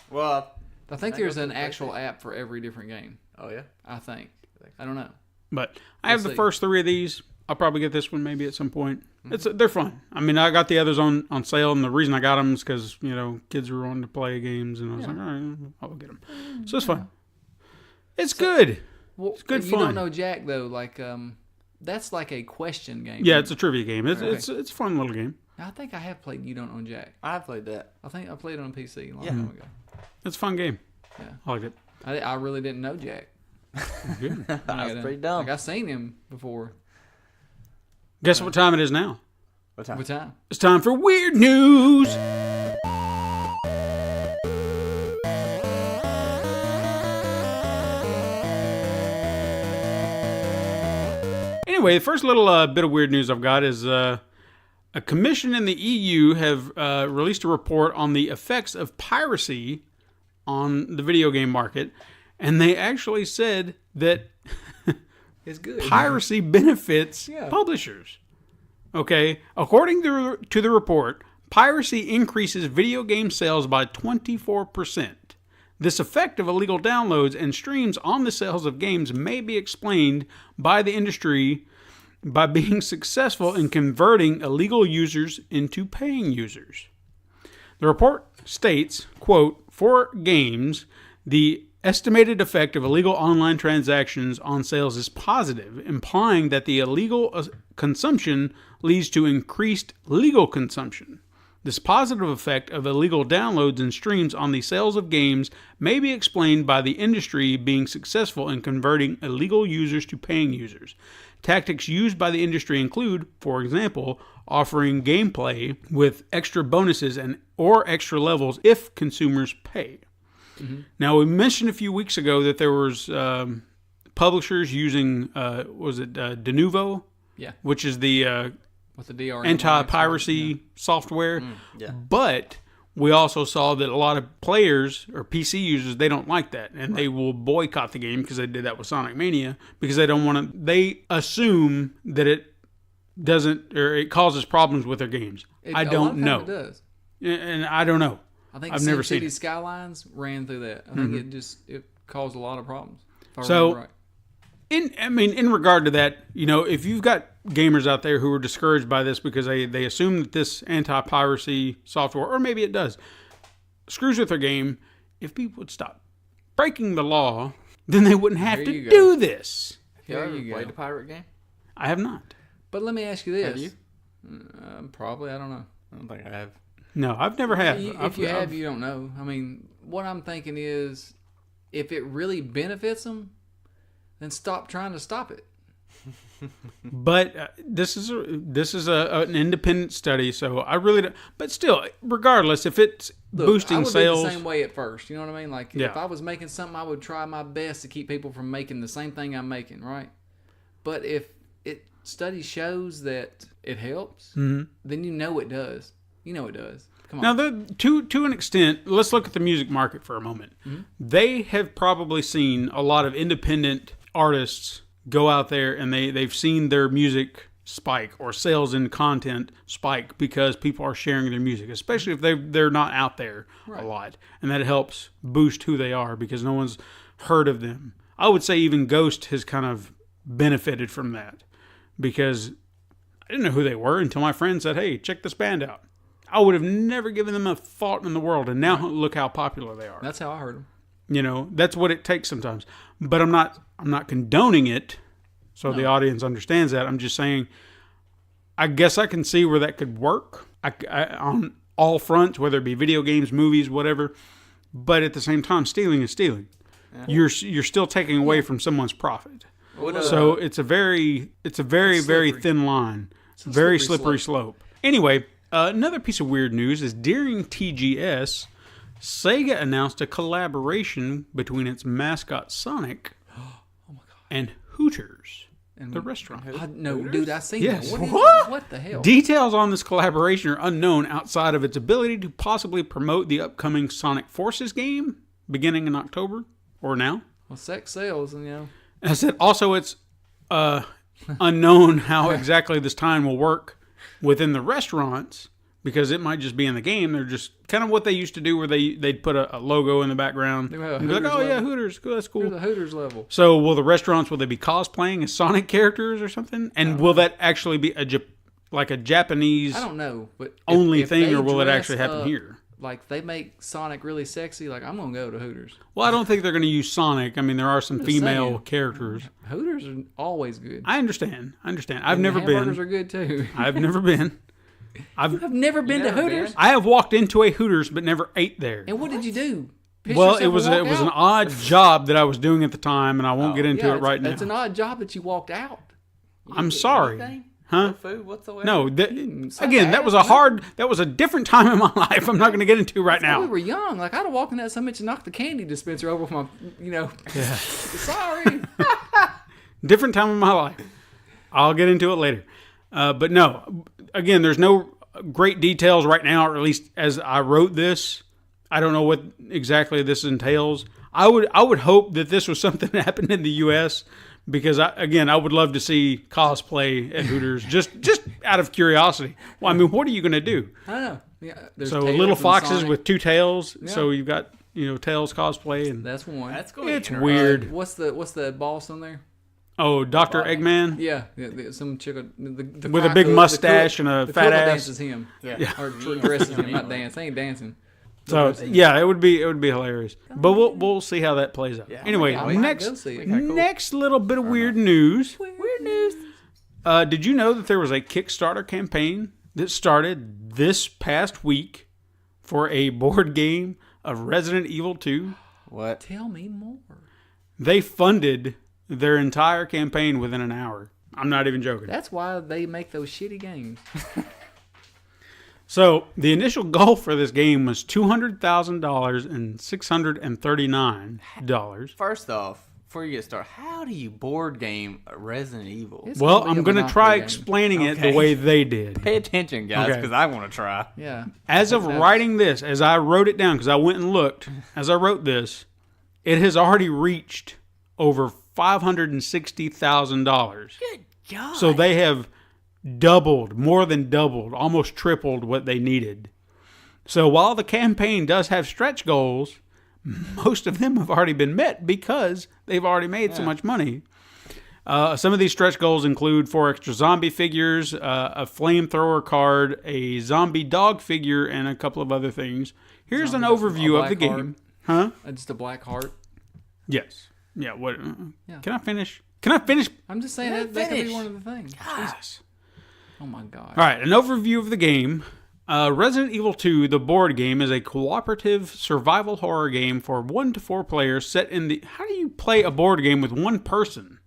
Well, I think there's an actual app for every different game. oh yeah. I think. I don't know. But I have the see. first 3 of these. I'll probably get this one maybe at some point. They're fun. I mean, I got the others on sale, and the reason I got them is because kids were wanting to play games, and I was like, all right, I'll get them. So it's fun. It's good. Well, It's good you fun. don't know Jack though. Like that's like a question game. Yeah, it's a trivia game. It's Okay. it's a fun little game. I think I have played You Don't Own Jack. I played that. I think I played it on PC a long time ago. It's a fun game. Yeah. I like it. I really didn't know Jack. Good. That's pretty dumb. Like I seen him before. Guess what time it is now? What time? What time? It's time for weird news. Anyway, the first little bit of weird news I've got is a commission in the EU have released a report on the effects of piracy on the video game market, and they actually said that It's good. piracy benefits publishers. Okay, according to the report, piracy increases video game sales by 24%. This effect of illegal downloads and streams on the sales of games may be explained by the industry by being successful in converting illegal users into paying users. The report states, quote, for games, the estimated effect of illegal online transactions on sales is positive, implying that the illegal consumption leads to increased legal consumption. This positive effect of illegal downloads and streams on the sales of games may be explained by the industry being successful in converting illegal users to paying users. Tactics used by the industry include, for example, offering gameplay with extra bonuses or extra levels if consumers pay. Now, we mentioned a few weeks ago that there was publishers using, Denuvo? Yeah. Which is the With the DRM anti-piracy software. yeah. But we also saw that a lot of players or PC users, they don't like that, and they will boycott the game because they did that with Sonic Mania because they don't want to. They assume that it doesn't or it causes problems with their games. I don't know, It does. and I don't know. I think I've never seen City it. Skylines ran through that. I think it caused a lot of problems. If I So- remember right. In regard to that, if you've got gamers out there who are discouraged by this because they assume that this anti-piracy software, or maybe it does, screws with their game, if people would stop breaking the law, then they wouldn't have to do this. You ever played a pirate game? I have not. But let me ask you this. Have you? Probably, I don't know. I don't think I have. No, I've never had. If you have, you don't know. I mean, what I'm thinking is, if it really benefits them, then stop trying to stop it. But this is an independent study, so I really don't. But still, regardless, if it's boosting sales, be the same way at first. You know what I mean? Like if I was making something, I would try my best to keep people from making the same thing I'm making, right? But if study shows that it helps, then it does. It does. Come on. Now, to an extent, let's look at the music market for a moment. Mm-hmm. They have probably seen a lot of independent artists go out there and they've seen their music spike or sales in content spike because people are sharing their music, especially if they're not out there a lot. And that helps boost who they are because no one's heard of them. I would say even Ghost has kind of benefited from that because I didn't know who they were until my friend said, hey, check this band out. I would have never given them a thought in the world, and now look how popular they are. That's how I heard them. That's what it takes sometimes. But I'm not condoning it, so the audience understands that. I'm just saying, I guess I can see where that could work on all fronts, whether it be video games, movies, whatever. But at the same time, stealing is stealing. Yeah. You're still taking away from someone's profit. So it's a very thin line, very slippery slope. Anyway. Another piece of weird news is during TGS, Sega announced a collaboration between its mascot Sonic and Hooters, the restaurant. No, dude, I seen that. What the hell? Details on this collaboration are unknown outside of its ability to possibly promote the upcoming Sonic Forces game beginning in October or now. Well, sex sells, and I said also it's unknown how exactly this time will work within the restaurants, because it might just be in the game. They're just kind of what they used to do where they'd put a logo in the background. And be like, oh, yeah, Hooters. That's cool. Here's a Hooters level. So will the restaurants, will they be cosplaying as Sonic characters or something? And will that actually be a Japanese I don't know, but only thing, or will it actually happen here? Like, they make Sonic really sexy. Like, I'm going to go to Hooters. Well, I don't think they're going to use Sonic. I mean, there are some female characters. Hooters are always good. I understand. I've never been. Hamburgers are good, too. I've never been. I've never been to Hooters? I have walked into a Hooters, but never ate there. And what did you do? Well, it was an odd job that I was doing at the time, and I won't get into it right now. It's an odd job that you walked out. I'm sorry. Huh? No food whatsoever? No. Again, that was a different time in my life. I'm not going to get into right now. We were young. Like, I'd have walked in that so much and knocked the candy dispenser over with my, Yeah. Sorry. Different time in my life. I'll get into it later. But no, again, there's no great details right now, or at least as I wrote this. I don't know what exactly this entails. I would hope that this was something that happened in the U.S., because I would love to see cosplay at Hooters just out of curiosity. Well, I mean, what are you going to do? I don't know. Yeah, so little foxes with two tails. Yeah. So you've got Tails cosplay, and that's one. That's cool. It's weird. What's the boss on there? Oh, Dr. Eggman. Yeah, some chick the with a big mustache and a fat ass. Dances him. Yeah. Or dresses him, not dance. They ain't dancing. So yeah, it would be hilarious, but we'll see how that plays out. Yeah. Anyway, next little bit of weird news. Weird news. Did you know that there was a Kickstarter campaign that started this past week for a board game of Resident Evil 2? What? Tell me more. They funded their entire campaign within an hour. I'm not even joking. That's why they make those shitty games. So, the initial goal for this game was $200,000 and $639. First off, before you get started, how do you board game Resident Evil? Well, I'm going to try explaining it the way they did. Pay attention, guys, because I want to try. Yeah. As of writing this, as I wrote it down, because I went and looked, as I wrote this, it has already reached over $560,000. Good God. So they have more than doubled, almost tripled what they needed. So while the campaign does have stretch goals, most of them have already been met because they've already made so much money. Some of these stretch goals include 4 extra zombie figures, a flamethrower card, a zombie dog figure, and a couple of other things. Here's an overview of the game. Huh? Just a black heart. Yes. Yeah. What? Yeah. Can I finish? Can I finish? I'm just saying that could be one of the things. Jesus. Oh my god. All right. An overview of the game. Resident Evil 2, the board game, is a cooperative survival horror game for 1 to 4 players set in the... How do you play a board game with one person?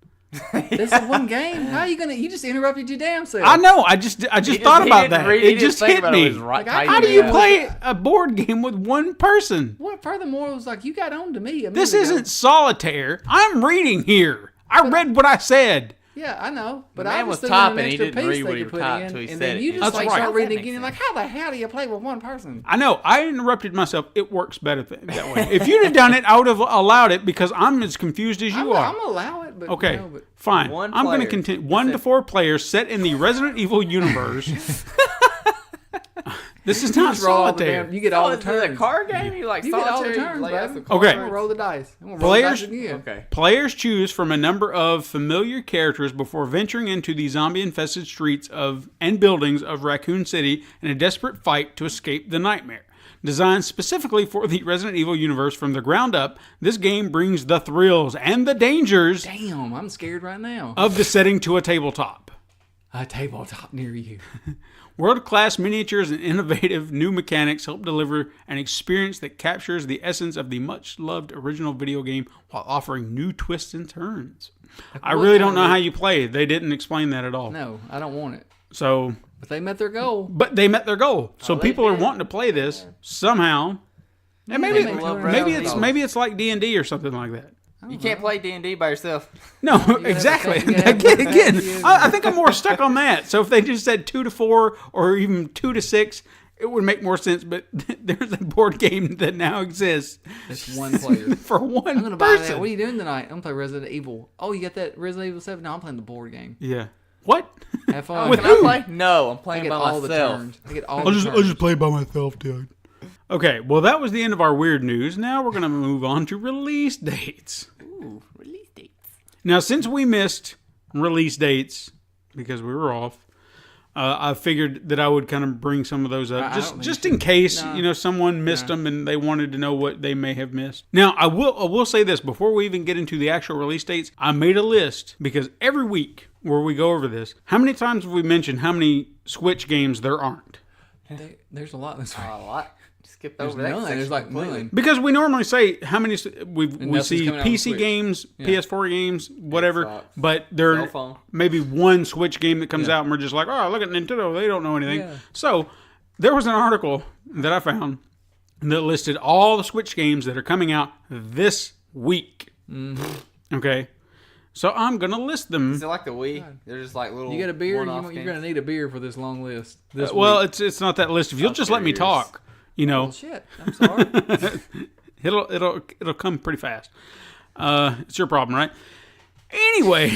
This is one game. How are you gonna? You just interrupted your damn self. I know. I just thought about that. It just hit me. How do you play a board game with one person? What? Furthermore, it was like you got on to me. This isn't solitaire. I'm reading here. I read what I said. Yeah, I know. But The I man was was thinking an typing, he extra didn't piece read they what he could put typed in, till he and said then it. you just That's like right. start reading That again. And makes like, how the hell do you play with one person? I know. I interrupted myself. It works better that way. If you'd have done it, I would have allowed it because I'm as confused as you are. I'm gonna allow it, but Okay, you know, but fine. One I'm going to player. continue. 1 to 4 players set in the Resident Evil universe. This is not just roll all the solitaire. damn, you get all Oh, the is it a turns. card game? You like You get all the solitaire? turns, lay out baby. some Okay. I'm gonna roll the dice. I'm gonna roll Players- the dice again. Okay. Players choose from a number of familiar characters before venturing into the zombie-infested streets and buildings of Raccoon City in a desperate fight to escape the nightmare. Designed specifically for the Resident Evil universe from the ground up, this game brings the thrills and the dangers Damn, I'm scared right now. of the setting to a tabletop. A tabletop near you. World-class miniatures and innovative new mechanics help deliver an experience that captures the essence of the much-loved original video game while offering new twists and turns. I what really don't kind know of- how you play. They didn't explain that at all. No, I don't want it. So, But they met their goal. but they met their goal. So they people are did. wanting to play this somehow. And They make $200,000. maybe it's like D&D or something like that. You can't play D&D by yourself. No, have exactly. you gotta have Again, companions. I think I'm more stuck on that. So if they just said 2 to 4 or even 2 to 6, it would make more sense. But there's a board game that now exists It's one player. for one I'm gonna buy person. that. What are you doing tonight? I'm gonna play Resident Evil. Oh, you got that Resident Evil 7? No, I'm playing the board game. Yeah. What? Have fun. With Can who? I play? No, I'm I playing get by all the myself. turns. I get all the turns. play by myself, dude. Okay, well that was the end of our weird news. Now we're gonna move on to release dates. Ooh, release dates. Now, since we missed release dates because we were off, I figured that I would kind of bring some of those up I don't think just you in case No. someone missed them and they wanted to know what they may have missed. Now, I will say this before we even get into the actual release dates. I made a list because every week where we go over this, how many times have we mentioned how many Switch games there aren't? There's a lot this week. A lot. Skipped There's over that none. section There's like completely. none. Because we normally say how many we nothing's see coming out on PC Switch. games, Yeah. PS4 games, whatever, Xbox, but there cell phone. maybe one Switch game that comes Yeah. out and we're just like, oh, look at Nintendo, they don't know anything. Yeah. So there was an article that I found that listed all the Switch games that are coming out this week. Mm-hmm. Okay, so I'm gonna list them. Is it like the Wii? They're just like little. You got a beer? one-off You're games? gonna need a beer for this long list. This Well, week. it's not that list. If you'll just let me curious. talk, Well, shit. I'm sorry. it'll come pretty fast. It's your problem, right? Anyway,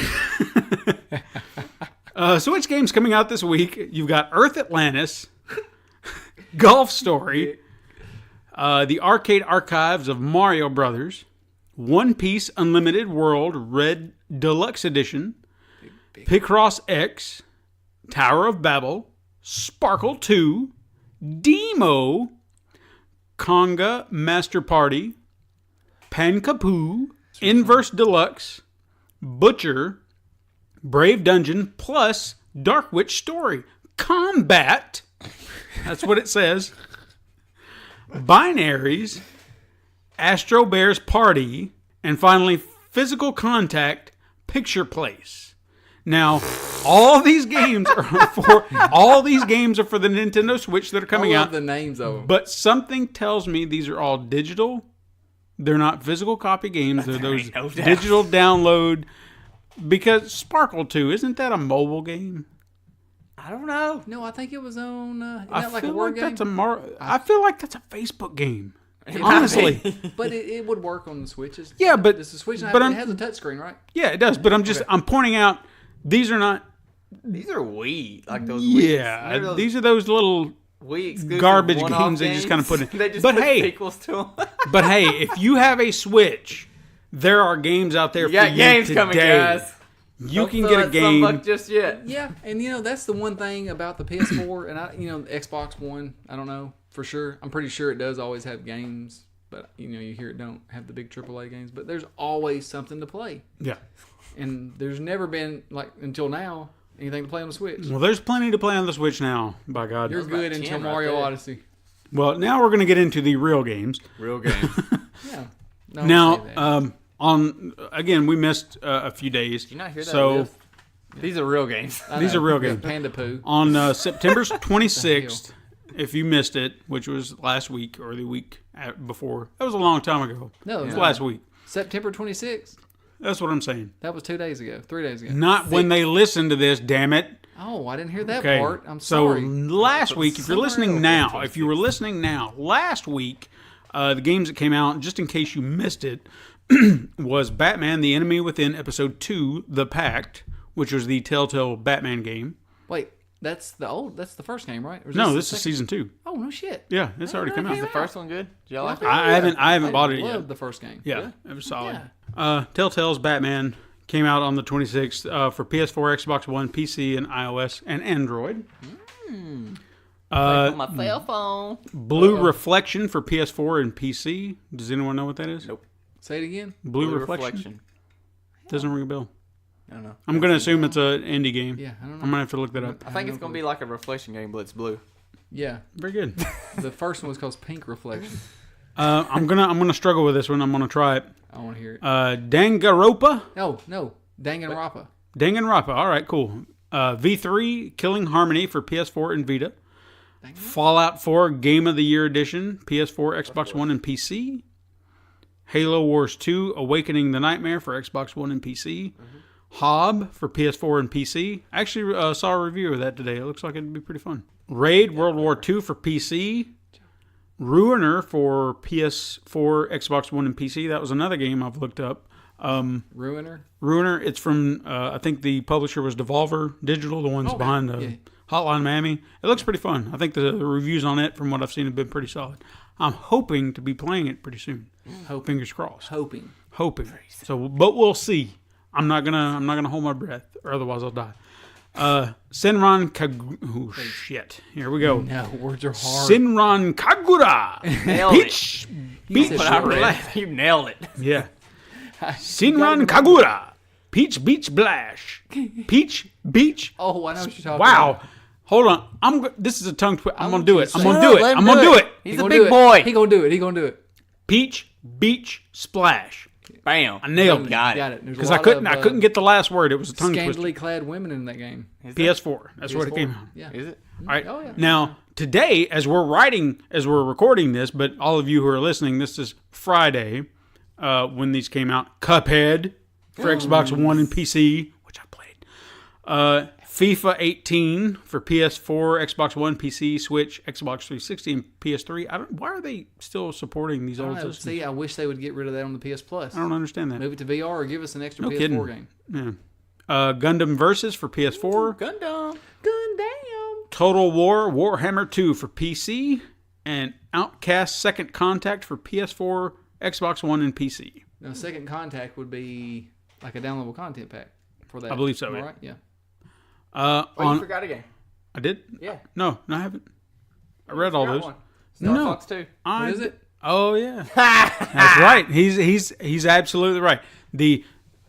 Switch games coming out this week. You've got Earth Atlantis, Golf Story, the Arcade Archives of Mario Brothers, One Piece Unlimited World Red Deluxe Edition, Picross X, Tower of Babel, Sparkle 2, Demo, Conga Master Party, Pankapoo, Inverse Deluxe, Butcher, Brave Dungeon, plus Dark Witch Story. Combat, that's what it says. Binaries, Astro Bears Party, and finally Physical Contact, Picture Place. Now, all these games are for the Nintendo Switch that are coming I love out. the names of them. But something tells me these are all digital. They're not physical copy games. They're those ain't no doubt. digital download. Because Sparkle 2, isn't that a mobile game? I don't know. No, I think it was on. Isn't I that like feel a word like game? that's I feel like that's a Facebook game. Honestly. But it would work on the Switches. Yeah, but- Does the Switch not but it I'm- has a touchscreen, right? Yeah, it does. But I'm pointing out these are not. These are Wii, like those. Wii's. Yeah, Remember those these are those little. Wii exclusive garbage one-off games they just kinda put in. They just But put hey. sequels to them. But hey, if you have a Switch, there are games out there You for got you games today. coming, guys. You can get a game. Just yet. Yeah, and that's the one thing about the PS4 and the Xbox One. I don't know for sure. I'm pretty sure it does always have games, but you hear it don't have the big AAA games. But there's always something to play. Yeah. And there's never been until now anything to play on the Switch. Well, there's plenty to play on the Switch now. By God, You're good until Mario Odyssey. Well, now we're going to get into the real games. Real games. Yeah. No, Now, again, we missed a few days. Did you not hear that? So these are real games. these are real games. Panda poo. On September 26th, if you missed it, which was last week or the week before, that was a long time ago. No, it was last week. September 26th. That's what I'm saying. That was 2 days ago. 3 days ago. Not when they listen to this, damn it. Oh, I didn't hear that Okay. part. I'm So sorry. last week, if you were listening now, last week, the games that came out, just in case you missed it, was Batman: The Enemy Within Episode 2, The Pact, which was the Telltale Batman game. Wait, that's the first game, right? Or is No, this this is season 2. Oh, no shit. Yeah, it's already come Is the out. first one good? Did y'all like it? I haven't bought it I yet. loved the first game. Yeah, it was solid. Telltale's Batman came out on the 26th for PS4, Xbox One, PC, and iOS, and Android. On my cell phone. Blue Reflection for PS4 and PC. Does anyone know what that is? Nope. Say it again. Blue Reflection? Doesn't ring a bell. I don't know. I'm going to assume it's an indie game. Yeah, I don't know. I'm going to have to look that up. I think it's going to be like a reflection game, but it's blue. Yeah, Very good. the first one was called Pink Reflection. I'm gonna struggle with this one. I'm gonna try it. I want to hear it. Danganronpa. No, Danganronpa. Danganronpa. All right, cool. V3 Killing Harmony for PS4 and Vita. Fallout 4 Game of the Year Edition, PS4, Xbox One, and PC. Halo Wars 2 Awakening the Nightmare for Xbox One and PC. Hob for PS4 and PC. I actually saw a review of that today. It looks like it'd be pretty fun. Raid World War 2 for PC. Ruiner for PS4, Xbox One, and PC. That was another game I've looked up. Ruiner. Ruiner, it's from, I think the publisher was Devolver Digital, the ones behind Hotline Miami. It looks pretty fun. I think the reviews on it, from what I've seen, have been pretty solid. I'm hoping to be playing it pretty soon. Fingers crossed. Hoping. So, but we'll see. I'm not gonna hold my breath, or otherwise I'll die. Senran Kagura. Oh shit! Here we go. No, words are hard. Senran Kagura. Nailed Peach. Beach said But I read Blast. it. You nailed it. Yeah. Senran Kagura. Peach Beach Blash. Peach Beach. Oh, I know what you're talking Wow. about. Hold on. This is a tongue twister. I'm gonna want do you it. to I'm say gonna it. do it. Let him I'm gonna do do it. it. He's He a gonna big do it. boy. He gonna do it. Peach Beach Splash. Bam. I nailed it. Got Got it. it. There's a Because I lot couldn't. of, I couldn't get the last word. It was a tongue twister. scantily clad women in that game. PS4. That's what it came out. Yeah. Is it? All right. Oh, yeah. Now today, as we're recording this, but all of you who are listening, this is Friday when these came out. Cuphead for Xbox One and PC, which I played. FIFA 18 for PS4, Xbox One, PC, Switch, Xbox 360, and PS3. Why are they still supporting these I old don't know. systems? See, I wish they would get rid of that on the PS Plus. I don't understand that. Move it to VR or give us an extra No PS4 kidding. game. Yeah. Gundam Versus for PS4. Gundam. Gundam. Total War Warhammer 2 for PC. And Outcast Second Contact for PS4, Xbox One, and PC. Now, Second Contact would be like a downloadable content pack for that. I believe so, Am I yeah. right? Yeah. You forgot a game. I did? Yeah. No, I haven't. I read all those. Star No. Fox 2. I What is it? Oh yeah, that's right. He's absolutely right. The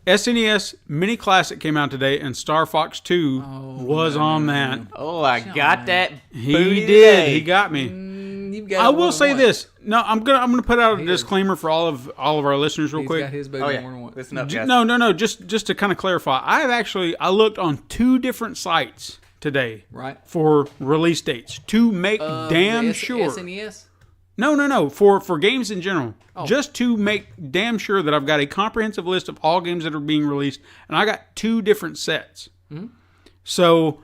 SNES Mini Classic came out today, and Star Fox 2 was on that. Oh, I got that. He booty did. today. He got me. You've got I it will more than say once. this. No, I'm gonna put out a disclaimer for all of our listeners real He's quick. got his booty Oh, yeah. more than once. Listen up, guys. No. Just to kind of clarify, I looked on 2 different sites today Right. for release dates to make damn The sure. SNES? No. For games in general. Oh. Just to make damn sure that I've got a comprehensive list of all games that are being released. And I got 2 different sets. Mm-hmm. So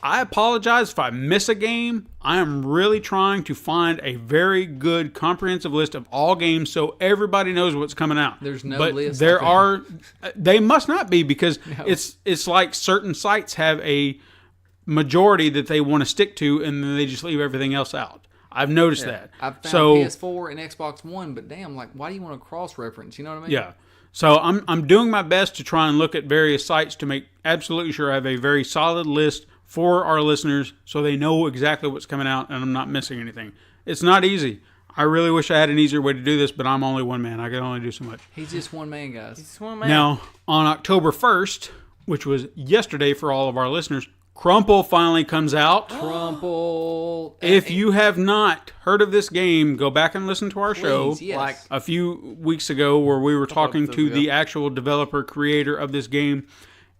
I apologize if I miss a game. I am really trying to find a very good comprehensive list of all games so everybody knows what's coming out. There's no but list There like that. are. They must not be because it's like certain sites have a majority that they want to stick to and then they just leave everything else out. I've noticed that. I've found so PS4 and Xbox One, but damn, like, why do you want to cross-reference? You know what I mean? yeah. So I'm doing my best to try and look at various sites to make absolutely sure I have a very solid list for our listeners so they know exactly what's coming out and I'm not missing anything. It's not easy. I really wish I had an easier way to do this, but I'm only one man. I can only do so much. He's just one man, guys. Just one man. Now, on October 1st, which was yesterday for all of our listeners, Crumple finally comes out. Crumple. If you have not heard of this game, go back and listen to our show Yes. Like, a few weeks ago where we were talking to episodes the actual developer, creator of this game,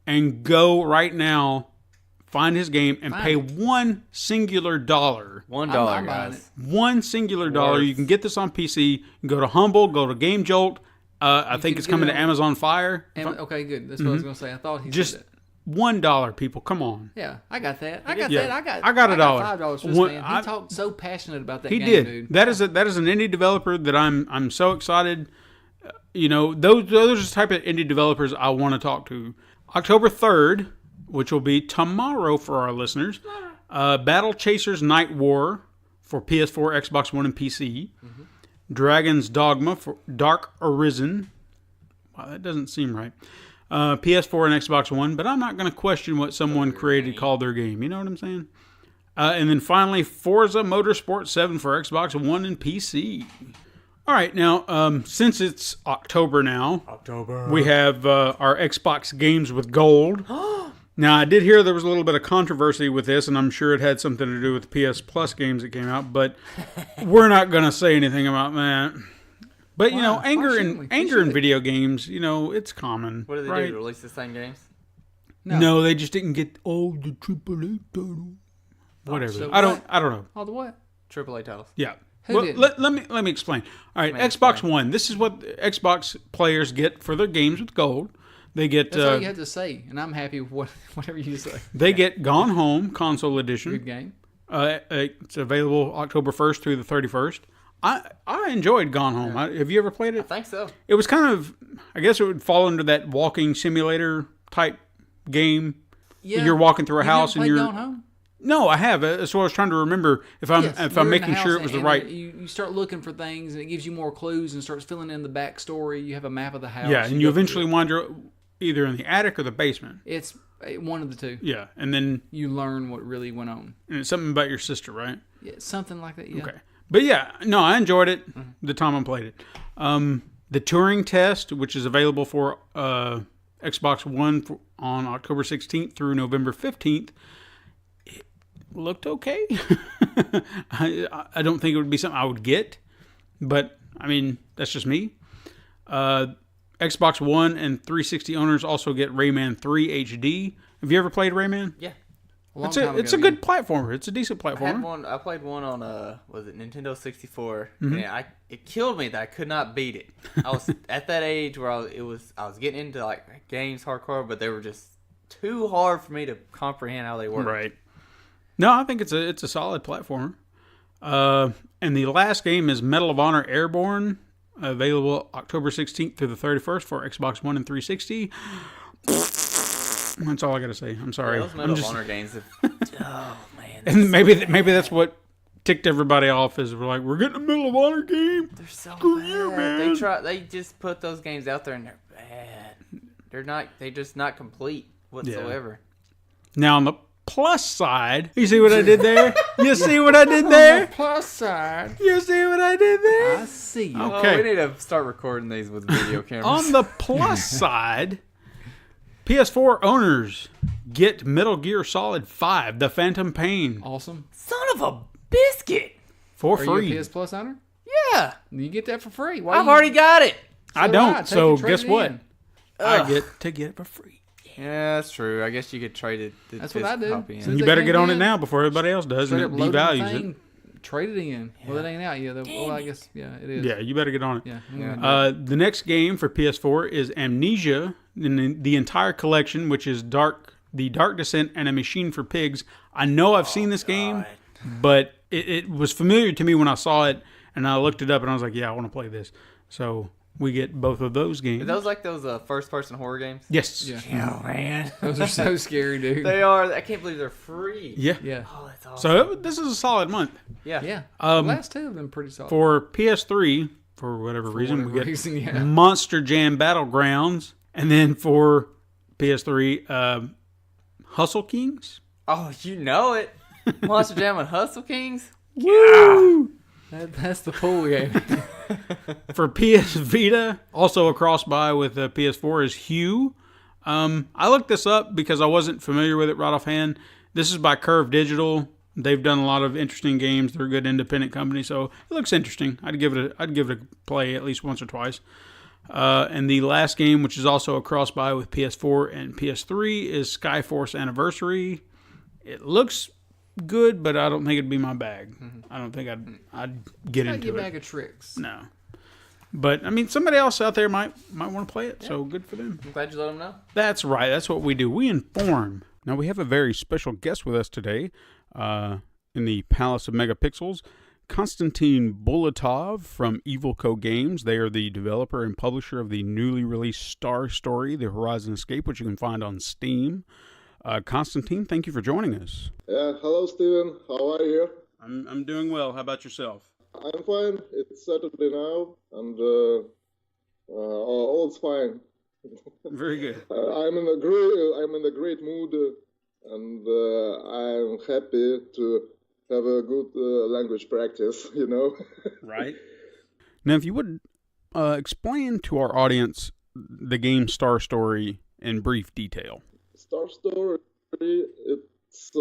and go right now, find his game, and pay $1 singular dollar. $1, I'm buying guys. $1 singular dollar. You can get this on PC. You can go to Humble, go to Game Jolt. I think can it's get coming it to on- Amazon Fire. Okay, good. That's what I was going to say. I thought he Just said that. $1, people. Come on. Yeah, I got that. I got Yeah. that. I got a dollar. $5 for this One- man. I- He talked so passionate about that He game, did. dude. That is an indie developer that I'm so excited. You know, those are the type of indie developers I want to talk to. October 3rd, which will be tomorrow for our listeners, Battle Chasers Night War for PS4, Xbox One, and PC. Dragon's Dogma for Dark Arisen. Wow, that doesn't seem right. PS4 and Xbox One, but I'm not going to question what someone created called their game. You know what I'm saying? And then finally, Forza Motorsport 7 for Xbox One and PC. All right, now, since it's October now, we have our Xbox games with gold. Now, I did hear there was a little bit of controversy with this, and I'm sure it had something to do with the PS Plus games that came out, but we're not going to say anything about that. But, you know, Why anger shouldn't we? in We should. video games, you know, it's common. What did they right? do? Release the same games? No, they just didn't get all the AAA title. Whatever. So I don't what? know. All the what? AAA titles. Yeah. Who Well, didn't? let me explain. All right, Explain, Xbox explain. One. This is what Xbox players get for their games with gold. They get That's all you have to say, and I'm happy with whatever you say. they get Gone Home Console Edition. Good game. It's available October 1st through the 31st. I enjoyed Gone Home. Have you ever played I it? think so. It was kind of, I guess it would fall under that walking simulator type game. Yeah. You're walking through a You house never and played you're. Gone Home? No, I have. That's what I was trying to remember. If I'm Yes, if you're I'm in making the sure house it was the and right. You start looking for things, and it gives you more clues and starts filling in the backstory. You have a map of the house. Yeah, and you go through eventually it. wander either in the attic or the basement. It's one of the two. Yeah, and then You learn what really went on. and it's something about your sister, right? Yeah, something like that. Yeah. Okay. But yeah, no, I enjoyed it the time I played it. The Turing Test, which is available for Xbox One on October 16th through November 15th, it looked okay. I don't think it would be something I would get, but I mean, that's just me. Xbox One and 360 owners also get Rayman 3 HD. Have you ever played Rayman? Yeah. A long It's time a ago, good platformer. It's a decent I had platformer. one. I played one on was it Nintendo 64? Mm-hmm. And it killed me that I could not beat it. I was at that age where I was getting into like games hardcore, but they were just too hard for me to comprehend how they work. Right. No, I think it's a solid platformer. And the last game is Medal of Honor Airborne, available October 16th through the 31st for Xbox One and 360. That's all I got to say. I'm sorry. Those Medal of Honor games. Oh man, And maybe that's what ticked everybody off is we're like, we're getting a Medal of Honor game. they're so Screw bad. you, man. They just put those games out there and they're bad. They're just not complete whatsoever. Now on the plus side, you see what I did there? You see what I did there? Plus side. You see what I did there? I see you. Okay. Oh, we need to start recording these with video cameras. On the plus side, PS4 owners get Metal Gear Solid 5, The Phantom Pain, Awesome. Son of a biscuit. for Are free. you a PS Plus owner? Yeah, You get that for free. Why I've already got it. I So don't, Take so it, trade guess it what? in. I get to get it for free. Yeah, that's true. I guess you could trade it. That's what I do. Copy in. Since You they better came get on it in, now before everybody else does, Straight and up it load the devalues it. thing, trade it in. Well, it ain't out yet. Well, I guess, yeah, it is. Yeah, you better get on it. Yeah. Yeah. The next game for PS4 is Amnesia, in the entire collection, which is The Dark Descent and A Machine for Pigs. I know I've seen this game, but it was familiar to me when I saw it, and I looked it up, and I was like, yeah, I want to play this. So we get both of those games. Are those like those first-person horror games? Yes. Yeah. Oh, man. Those are so scary, dude. They are. I can't believe they're free. Yeah. Yeah. Oh, that's awesome. So this is a solid month. Yeah. Yeah. The last two have been pretty solid. For PS3, for whatever reason, whatever we get reason, yeah. Monster Jam Battlegrounds. And then for PS3, Hustle Kings. Oh, you know it. Monster Jam and Hustle Kings? Woo! That's the pool game. For PS Vita, also a cross-buy with PS4 is Hue. I looked this up because I wasn't familiar with it right offhand. This is by Curve Digital. They've done a lot of interesting games. They're a good independent company, so it looks interesting. I'd give it a play at least once or twice. And the last game, which is also a cross-buy with PS4 and PS3, is Skyforce Anniversary. It looks good, but I don't think it'd be my bag. I don't think I'd get Not into your it. bag of tricks. No. But, I mean, somebody else out there might want to play it, so good for them. I'm glad you let them know. That's right. That's what we do. We inform. Now, we have a very special guest with us today in the Palace of Megapixels. Konstantin Bulatov from EvilCo Games. They are the developer and publisher of the newly released Star Story, The Horizon Escape, which you can find on Steam. Konstantin, thank you for joining us. Yeah, hello, Steven. How are you? I'm doing well. How about yourself? I'm fine. It's Saturday now, and all's fine. Very good. I'm in a great mood, and I'm happy to have a good language practice. You know. Right. Now, if you would explain to our audience the game Star Story in brief detail. Star Story, it's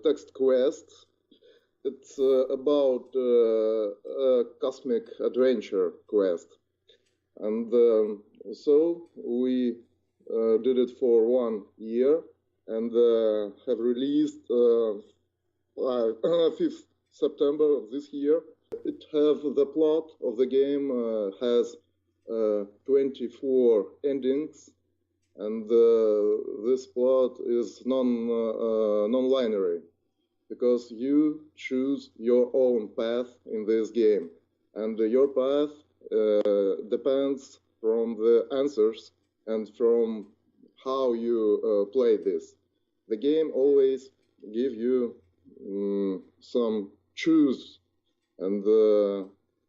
text quest. It's about a cosmic adventure quest, and so we did it for 1 year and have released 5th September of this year. It have the plot of the game has 24 endings, and this plot is non-linear because you choose your own path in this game, and your path depends from the answers and from how you play this. The game always give you some choose, and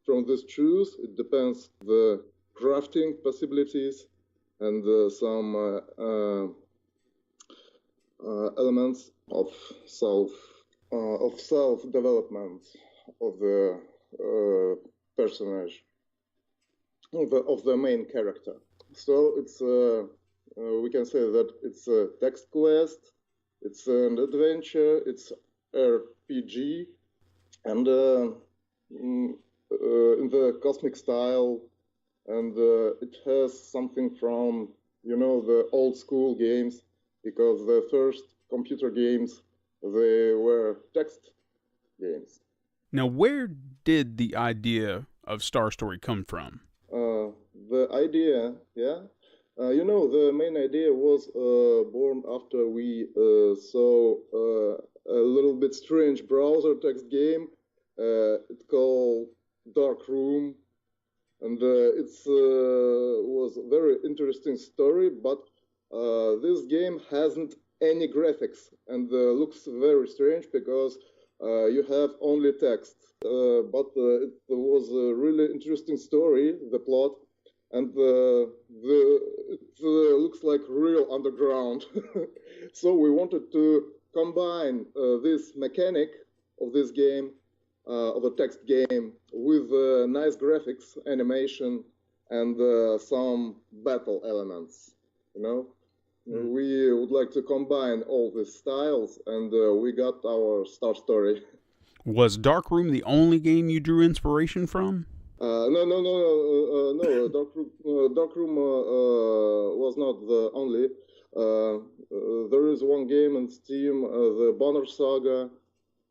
from this choose it depends the crafting possibilities and some elements of self-development of the personage, of the main character. So it's we can say that it's a text quest, it's an adventure, it's RPG, and in the cosmic style. And it has something from, the old school games, because the first computer games, they were text games. Now, where did the idea of Star Story come from? The idea, the main idea was born after we saw a little bit strange browser text game. It's called Dark Room. And it was a very interesting story, but this game hasn't any graphics and looks very strange because you have only text. But it was a really interesting story, the plot, and it looks like real underground. So we wanted to combine this mechanic of this game, of a text game, with nice graphics, animation, and some battle elements. We would like to combine all these styles, and we got our Star Story. Was Darkroom the only game you drew inspiration from? No. Darkroom was not the only. There is one game on Steam, the Bonner Saga,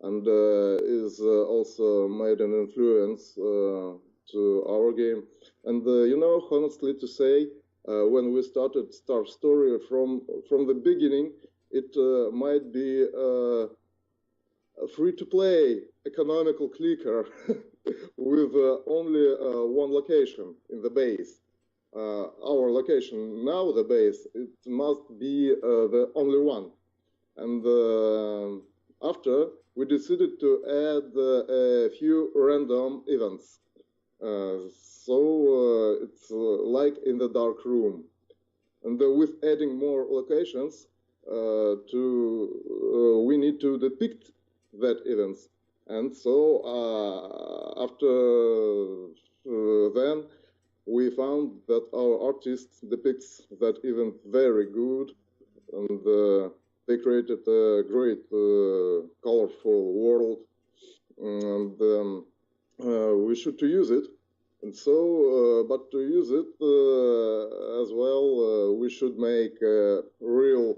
and is also made an influence to our game. And honestly to say, when we started Star Story from the beginning, it might be a free-to-play economical clicker. with only one location in the base. Our location now, the base, it must be the only one. And after, we decided to add a few random events. So it's like in the dark room. And with adding more locations, we need to depict that events. And so after then, we found that our artist depicts that event very good, and they created a great, colorful world, and we should to use it. And so, but to use it as well, we should make a real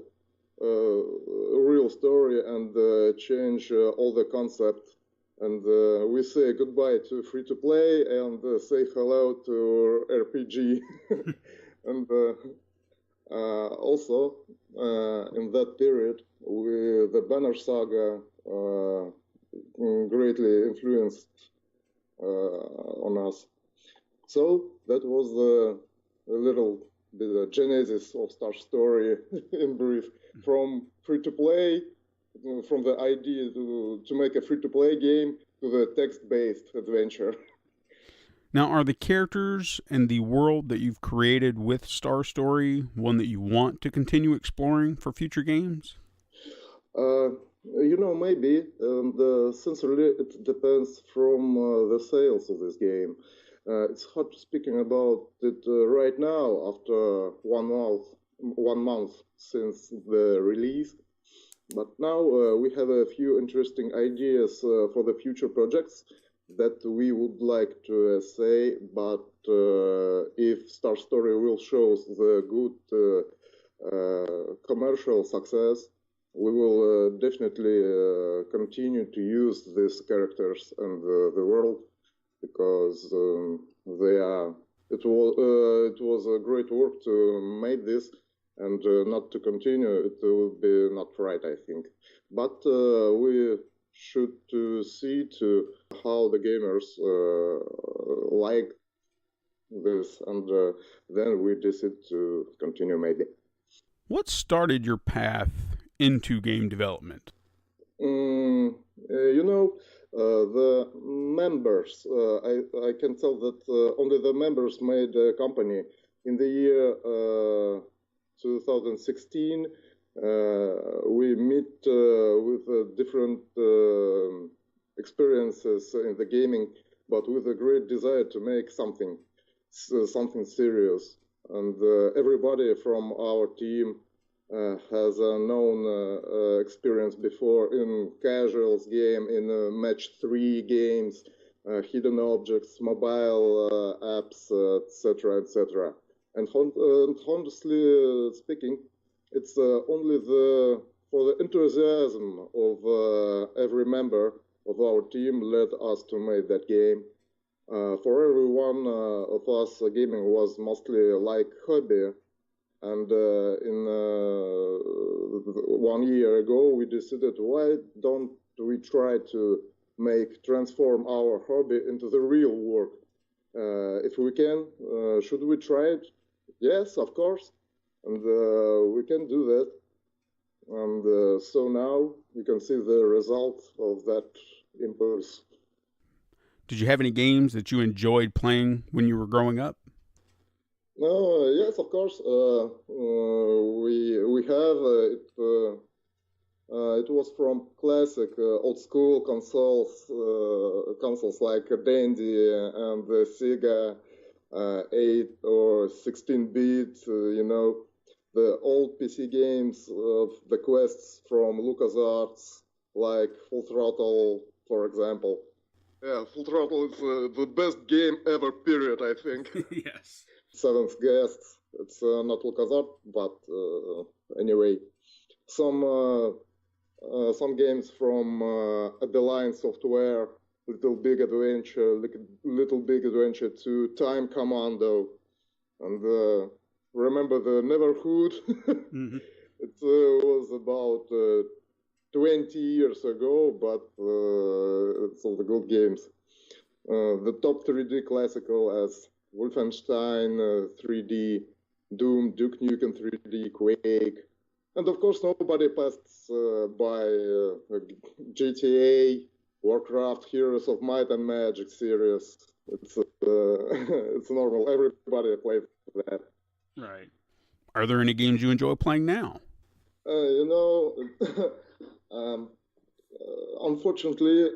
story and change all the concept. And we say goodbye to free-to-play and say hello to RPG. And also, in that period, the Banner Saga greatly influenced on us. So that was a little bit of genesis of Star Story in brief, from free-to-play, from the idea to make a free-to-play game to the text-based adventure. Now, are the characters and the world that you've created with Star Story one that you want to continue exploring for future games? Maybe. Sincerely, it depends from the sales of this game. It's hard speaking about it right now after 1 month since the release. But now we have a few interesting ideas for the future projects that we would like to say, but if Star Story will show the good commercial success, we will definitely continue to use these characters and the world, because it was a great work to make this, and not to continue, it will be not right, I think. But we should see to how the gamers like this, and then we decide to continue maybe. What started your path into game development? The members, I can tell that only the members made a company. In the year 2016, we meet with different experiences in the gaming, but with a great desire to make something serious. And everybody from our team has a known experience before in casuals game, in match 3 games, hidden objects, mobile apps, etc., etc. And honestly speaking, it's only for the enthusiasm of every member of our team led us to make that game. For every one of us, gaming was mostly like hobby. And in 1 year ago, we decided, why don't we try to transform our hobby into the real work? If we can, should we try it? Yes, of course. And we can do that. And so now we can see the result of that impulse. Did you have any games that you enjoyed playing when you were growing up? Yes, of course. We have it. It was from classic, old school consoles like Dandy and the Sega 8 or 16-bit. The old PC games of the quests from LucasArts, like Full Throttle, for example. Yeah, Full Throttle is the best game ever, period, I think. Yes. Seventh Guest, it's not LucasArts, but anyway. Some games from Adeline Software, Little Big Adventure 2, Time Commando, and remember the Neverhood? Mm-hmm. It was about 20 years ago, but it's all the good games. the top 3D classical as Wolfenstein 3D, Doom, Duke Nukem 3D, Quake, and of course nobody passed by GTA, Warcraft, Heroes of Might and Magic series. It's it's normal. Everybody plays that. Right. Are there any games you enjoy playing now? You know, unfortunately,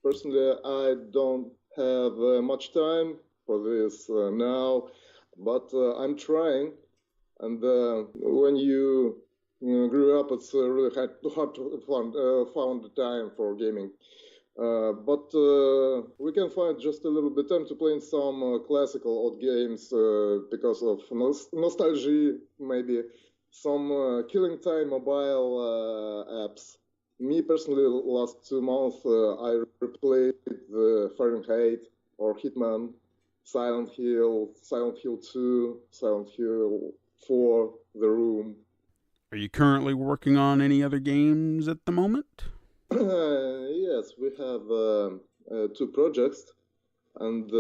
personally, I don't have much time for this now, but I'm trying. And when you grew up, it's really hard to find the time for gaming. But we can find just a little bit time to play some classical old games because of nostalgia, maybe some killing time mobile apps. Me personally, last 2 months I replayed the Fahrenheit or Hitman, Silent Hill 2, Silent Hill 4, The Room. Are you currently working on any other games at the moment? Yes, we have 2 projects, and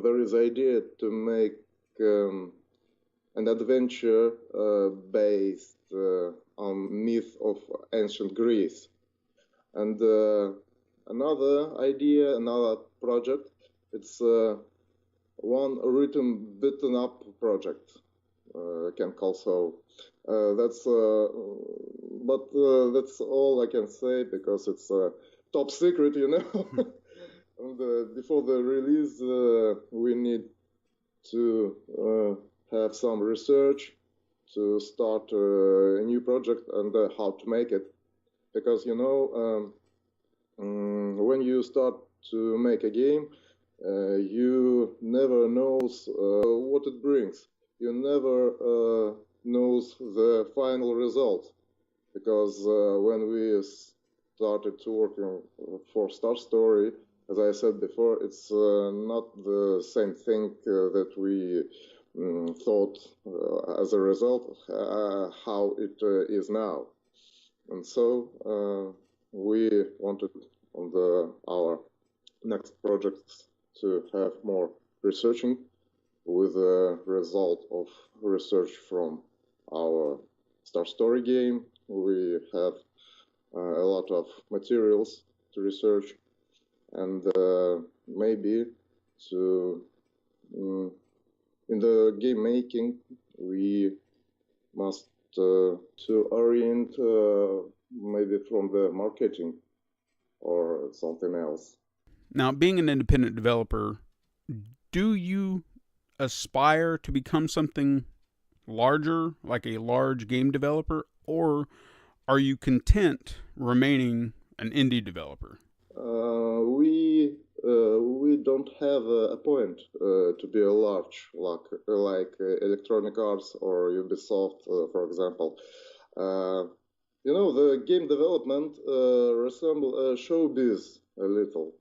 there is idea to make an adventure based on myth of ancient Greece. And another idea, another project, it's one written beaten up project. I can call so. That's all I can say because it's top secret, you know. And before the release, we need to have some research to start a new project and how to make it. Because you know, when you start to make a game, you never knows what it brings. You never knows the final result, because when we started to working for Star Story, as I said before, it's not the same thing that we thought as a result how it is now. And so we wanted on our next projects to have more researching with a result of research from our Star Story game. We have a lot of materials to research, and maybe to in the game making we must to orient maybe from the marketing or something else. Now, being an independent developer, do you aspire to become something larger, like a large game developer, or are you content remaining an indie developer? We don't have a point to be a large, like Electronic Arts or Ubisoft, for example. You know, the game development resemble showbiz a little.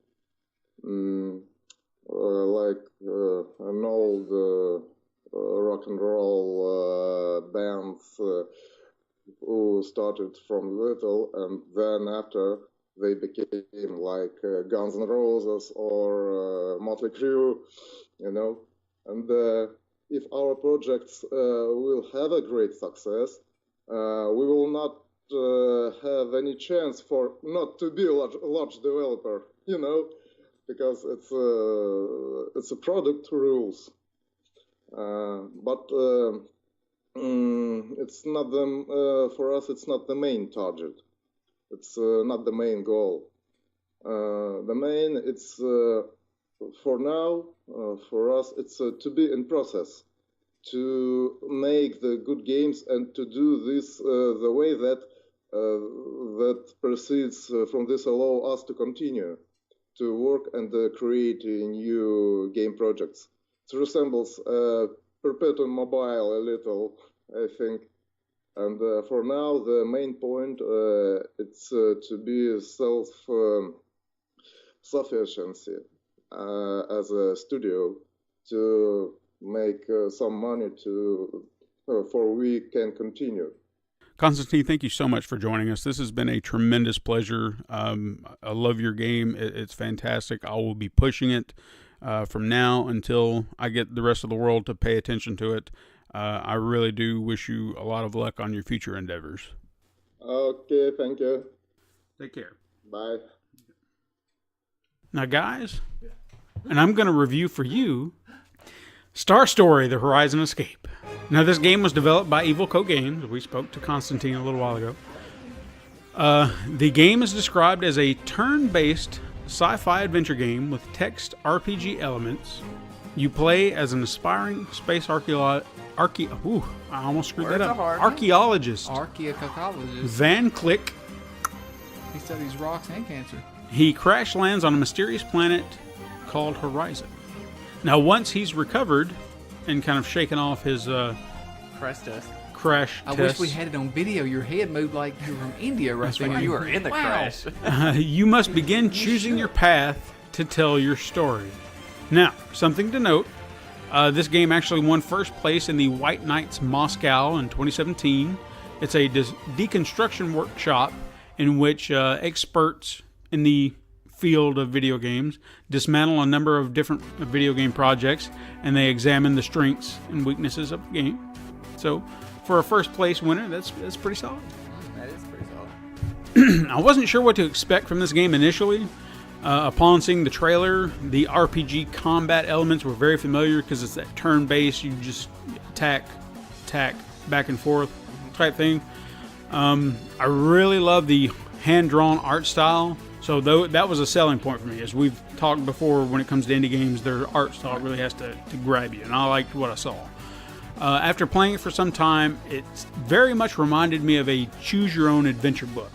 Like an old rock and roll bands who started from little, and then after they became like Guns N' Roses or Motley Crue, you know. And if our projects will have a great success, we will not have any chance for not to be a large developer, you know, because it's a product rules. But it's not for us. It's not the main target. It's not the main goal. The main, it's for now, for us, it's to be in process, to make the good games and to do this the way that that proceeds from this allow us to continue to work and create new game projects. It resembles Perpetuum Mobile a little, I think. And for now, the main point it's to be self-sufficiency as a studio, to make some money to for we can continue. Konstantin, thank you so much for joining us. This has been a tremendous pleasure. I love your game. It's fantastic. I will be pushing it from now until I get the rest of the world to pay attention to it. I really do wish you a lot of luck on your future endeavors. Okay, thank you. Take care. Bye. Now, guys, and I'm going to review for you Star Story: The Horizon Escape. Now, this game was developed by EvilCo Games. We spoke to Konstantin a little while ago. The game is described as a turn-based sci-fi adventure game with text RPG elements. You play as an aspiring space archaeologist. I almost screwed that up. Archaeologist. Van Click. He studies rocks and cancer. He crash lands on a mysterious planet called Horizon. Now, once he's recovered and kind of shaken off his crash I wish we had it on video. Your head moved like you were from India right there. You were in the crash. You must begin choosing your path to tell your story. Now, something to note, this game actually won first place in the White Knights Moscow in 2017. It's a deconstruction workshop in which experts in the field of video games dismantle a number of different video game projects, and they examine the strengths and weaknesses of the game. So, for a first place winner, that's pretty solid. That is pretty solid. I wasn't sure what to expect from this game initially. Upon seeing the trailer, the RPG combat elements were very familiar because it's that turn-based, you just attack, back and forth type thing. I really love the hand-drawn art style. So that was a selling point for me. As we've talked before, when it comes to indie games, their art style really has to grab you, and I liked what I saw. After playing it for some time, it very much reminded me of a choose-your-own-adventure book.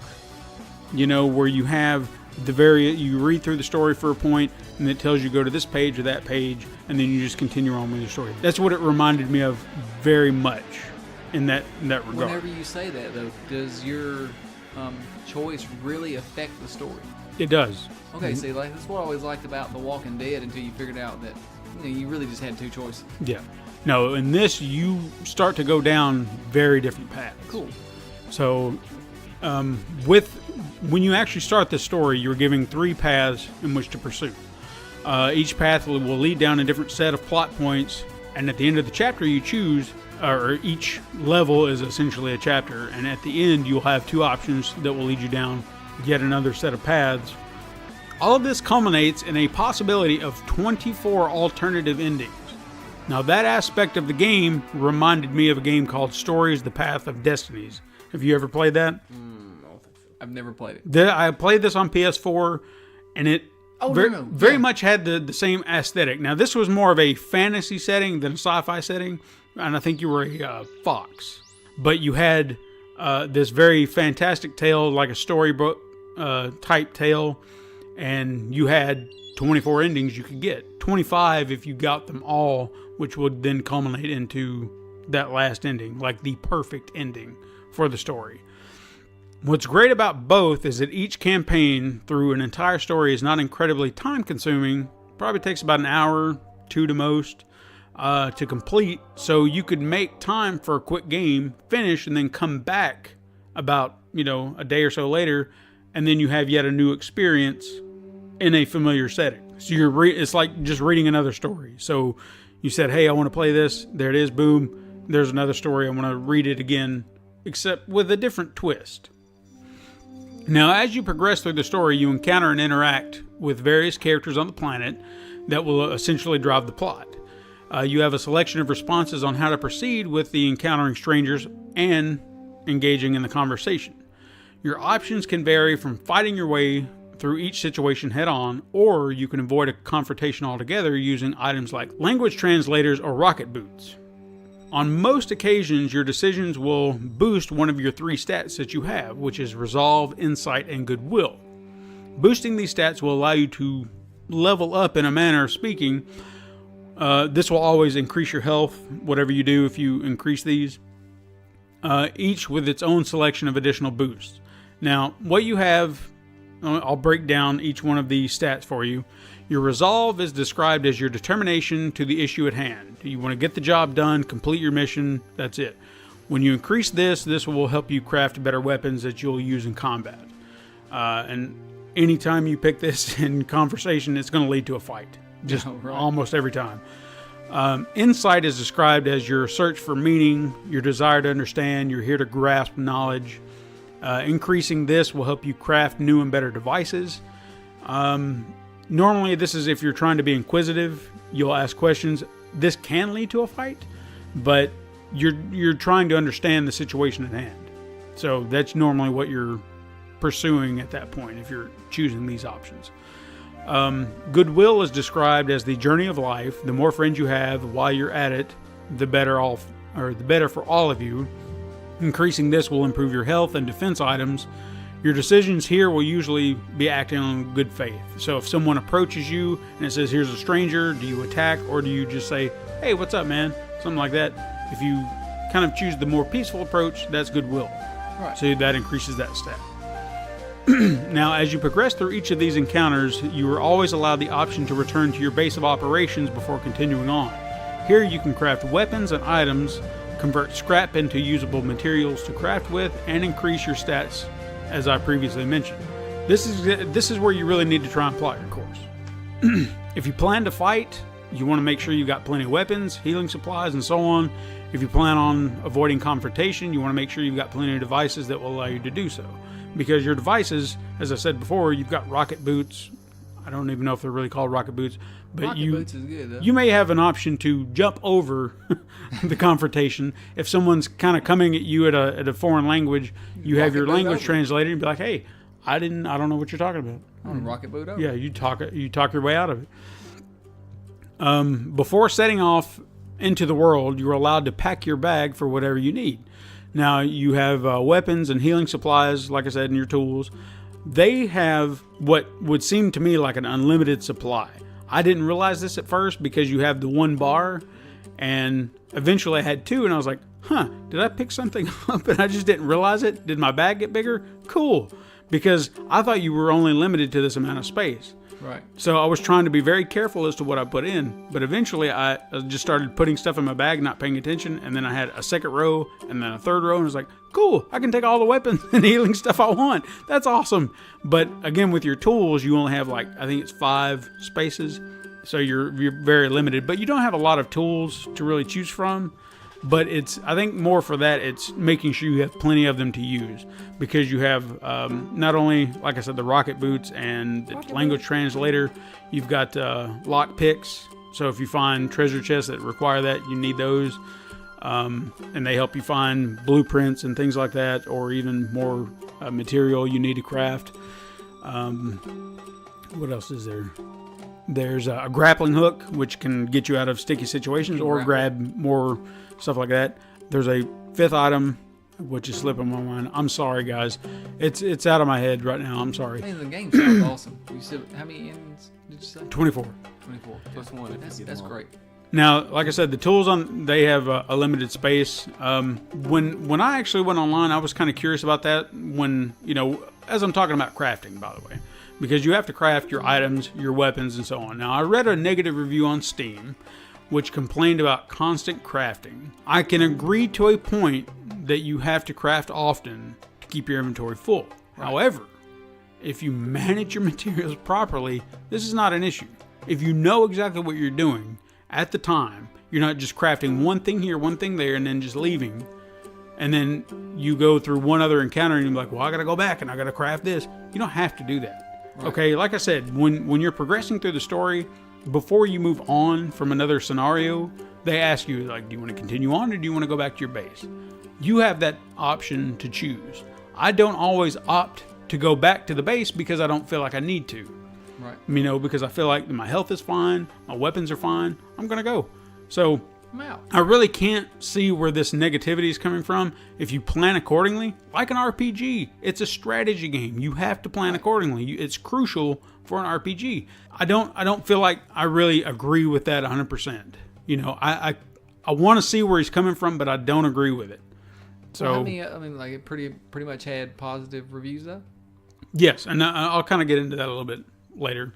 You know, where you have you read through the story for a point, and it tells you go to this page or that page, and then you just continue on with your story. That's what it reminded me of very much in that regard. Whenever you say that, though, does your choice really affect the story? It does. Okay, see, like that's what I always liked about The Walking Dead until you figured out that you really just had two choices. Yeah. No, in this, you start to go down very different paths. Cool. So, when you actually start the story, you're giving 3 paths in which to pursue. Each path will lead down a different set of plot points, and at the end of the chapter you choose, or each level is essentially a chapter, and at the end you'll have 2 options that will lead you down yet another set of paths. All of this culminates in a possibility of 24 alternative endings. Now, that aspect of the game reminded me of a game called Stories: The Path of Destinies. Have you ever played that? I've never played it. I played this on PS4, and it very much had the same aesthetic. Now, this was more of a fantasy setting than a sci-fi setting, and I think you were a fox. But you had this very fantastic tale, like a storybook type tale, and you had 24 endings you could get. 25 if you got them all, which would then culminate into that last ending, like the perfect ending for the story. What's great about both is that each campaign through an entire story is not incredibly time consuming. Probably takes about an hour, 2 to most, to complete. So you could make time for a quick game, finish, and then come back about, a day or so later, and then you have yet a new experience in a familiar setting. So it's like just reading another story. So you said, hey, I want to play this. There it is. Boom. There's another story. I want to read it again, except with a different twist. Now, as you progress through the story, you encounter and interact with various characters on the planet that will essentially drive the plot. You have a selection of responses on how to proceed with the encountering strangers and engaging in the conversation. Your options can vary from fighting your way through each situation head-on, or you can avoid a confrontation altogether using items like language translators or rocket boots. On most occasions, your decisions will boost one of your 3 stats that you have, which is Resolve, Insight, and Goodwill. Boosting these stats will allow you to level up in a manner of speaking. This will always increase your health, whatever you do if you increase these, each with its own selection of additional boosts. Now, what you have, I'll break down each one of these stats for you. Your resolve is described as your determination to the issue at hand. You want to get the job done, complete your mission, that's it. When you increase this will help you craft better weapons that you'll use in combat. And anytime you pick this in conversation, it's going to lead to a fight. Just almost every time. Insight is described as your search for meaning, your desire to understand, you're here to grasp knowledge. Increasing this will help you craft new and better devices. Normally, this is if you're trying to be inquisitive, you'll ask questions. This can lead to a fight, but you're trying to understand the situation at hand. So that's normally what you're pursuing at that point if you're choosing these options. Goodwill is described as the journey of life. The more friends you have while you're at it, the better for all of you. Increasing this will improve your health and defense items. Your decisions here will usually be acting on good faith. So if someone approaches you and it says, here's a stranger, do you attack or do you just say, hey, what's up, man? Something like that. If you kind of choose the more peaceful approach, that's goodwill. Right. So that increases that stat. Now, as you progress through each of these encounters, you are always allowed the option to return to your base of operations before continuing on. Here you can craft weapons and items, convert scrap into usable materials to craft with, and increase your stats, as I previously mentioned. This is where you really need to try and plot your course. If you plan to fight, you want to make sure you've got plenty of weapons, healing supplies, and so on. If you plan on avoiding confrontation, you want to make sure you've got plenty of devices that will allow you to do so. Because your devices, as I said before, you've got rocket boots. I don't even know if they're really called rocket boots. But Rocket boots is good, though. You may have an option to jump over the confrontation. If someone's kind of coming at you at a foreign language, you have your language translated and be like, hey, I don't know what you're talking about. I want to rocket boot over. Yeah, you talk your way out of it. Before setting off into the world, you're allowed to pack your bag for whatever you need. Now, you have weapons and healing supplies, like I said, and your tools. They have what would seem to me like an unlimited supply. I didn't realize this at first because you have the one bar, and eventually I had two, and I was like, did I pick something up and I just didn't realize it? Did my bag get bigger? Cool. Because I thought you were only limited to this amount of space. Right. So I was trying to be very careful as to what I put in, but eventually I just started putting stuff in my bag, not paying attention, and then I had a second row and then a third row, and I was like, cool, I can take all the weapons and healing stuff I want. That's awesome. But again, with your tools, you only have I think it's 5 spaces, so you're very limited, but you don't have a lot of tools to really choose from. But I think more for that, it's making sure you have plenty of them to use, because you have not only, like I said, the rocket boots and the language translator, you've got lock picks. So if you find treasure chests that require that, you need those. And they help you find blueprints and things like that, or even more material you need to craft. What else is there? There's a grappling hook, which can get you out of sticky situations or grab more stuff like that. There's a 5th item, which is slipping my mind. I'm sorry, guys. It's out of my head right now. I'm sorry. Hey, the game sounds awesome. You said, how many ends did you say? 24. 24. Plus one. That's great. Now, like I said, the tools they have a limited space. When I actually went online, I was kind of curious about that. When as I'm talking about crafting, by the way, because you have to craft your items, your weapons, and so on. Now, I read a negative review on Steam, which complained about constant crafting. I can agree to a point that you have to craft often to keep your inventory full. Right. However, if you manage your materials properly, this is not an issue. If you know exactly what you're doing at the time, you're not just crafting one thing here, one thing there, and then just leaving. And then you go through one other encounter and you're like, well, I got to go back and I got to craft this. You don't have to do that. Right. Okay, like I said, when you're progressing through the story, before you move on from another scenario, they ask you, do you want to continue on or do you want to go back to your base? You have that option to choose. I don't always opt to go back to the base because I don't feel like I need to. Right. Because I feel like my health is fine, my weapons are fine, I'm going to go. So I'm out. I really can't see where this negativity is coming from. If you plan accordingly, like an RPG, it's a strategy game. You have to plan accordingly. It's crucial for an RPG. I don't feel like I really agree with that 100%. I want to see where he's coming from, but I don't agree with it. So it pretty much had positive reviews though. Yes, and I'll kind of get into that a little bit later.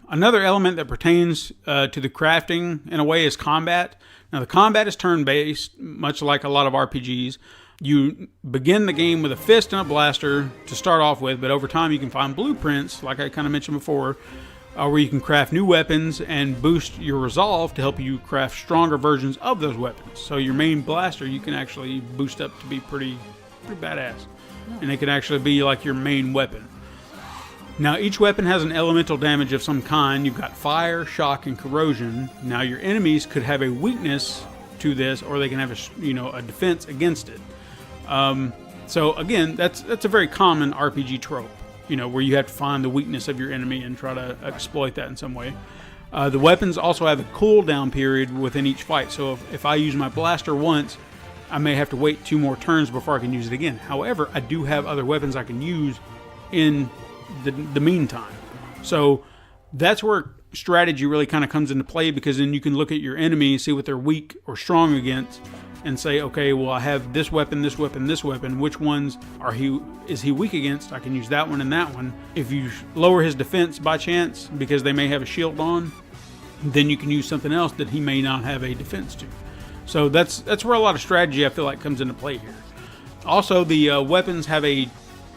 Another element that pertains to the crafting, in a way, is combat. Now, the combat is turn-based, much like a lot of RPGs. You begin the game with a fist and a blaster to start off with, but over time you can find blueprints, like I kind of mentioned before, where you can craft new weapons and boost your resolve to help you craft stronger versions of those weapons. So your main blaster you can actually boost up to be pretty badass. And it can actually be like your main weapon. Now, each weapon has an elemental damage of some kind. You've got fire, shock, and corrosion. Now, your enemies could have a weakness to this, or they can have a defense against it. So again, that's a very common RPG trope, where you have to find the weakness of your enemy and try to exploit that in some way. The weapons also have a cooldown period within each fight. So if I use my blaster once, I may have to wait 2 more turns before I can use it again. However, I do have other weapons I can use in the meantime. So that's where strategy really kind of comes into play, because then you can look at your enemy, see what they're weak or strong against, and say, okay, well, I have this weapon, this weapon, this weapon. Which ones is he weak against? I can use that one and that one. If you lower his defense by chance because they may have a shield on, then you can use something else that he may not have a defense to. So that's where a lot of strategy, I feel like, comes into play here. Also, the weapons have a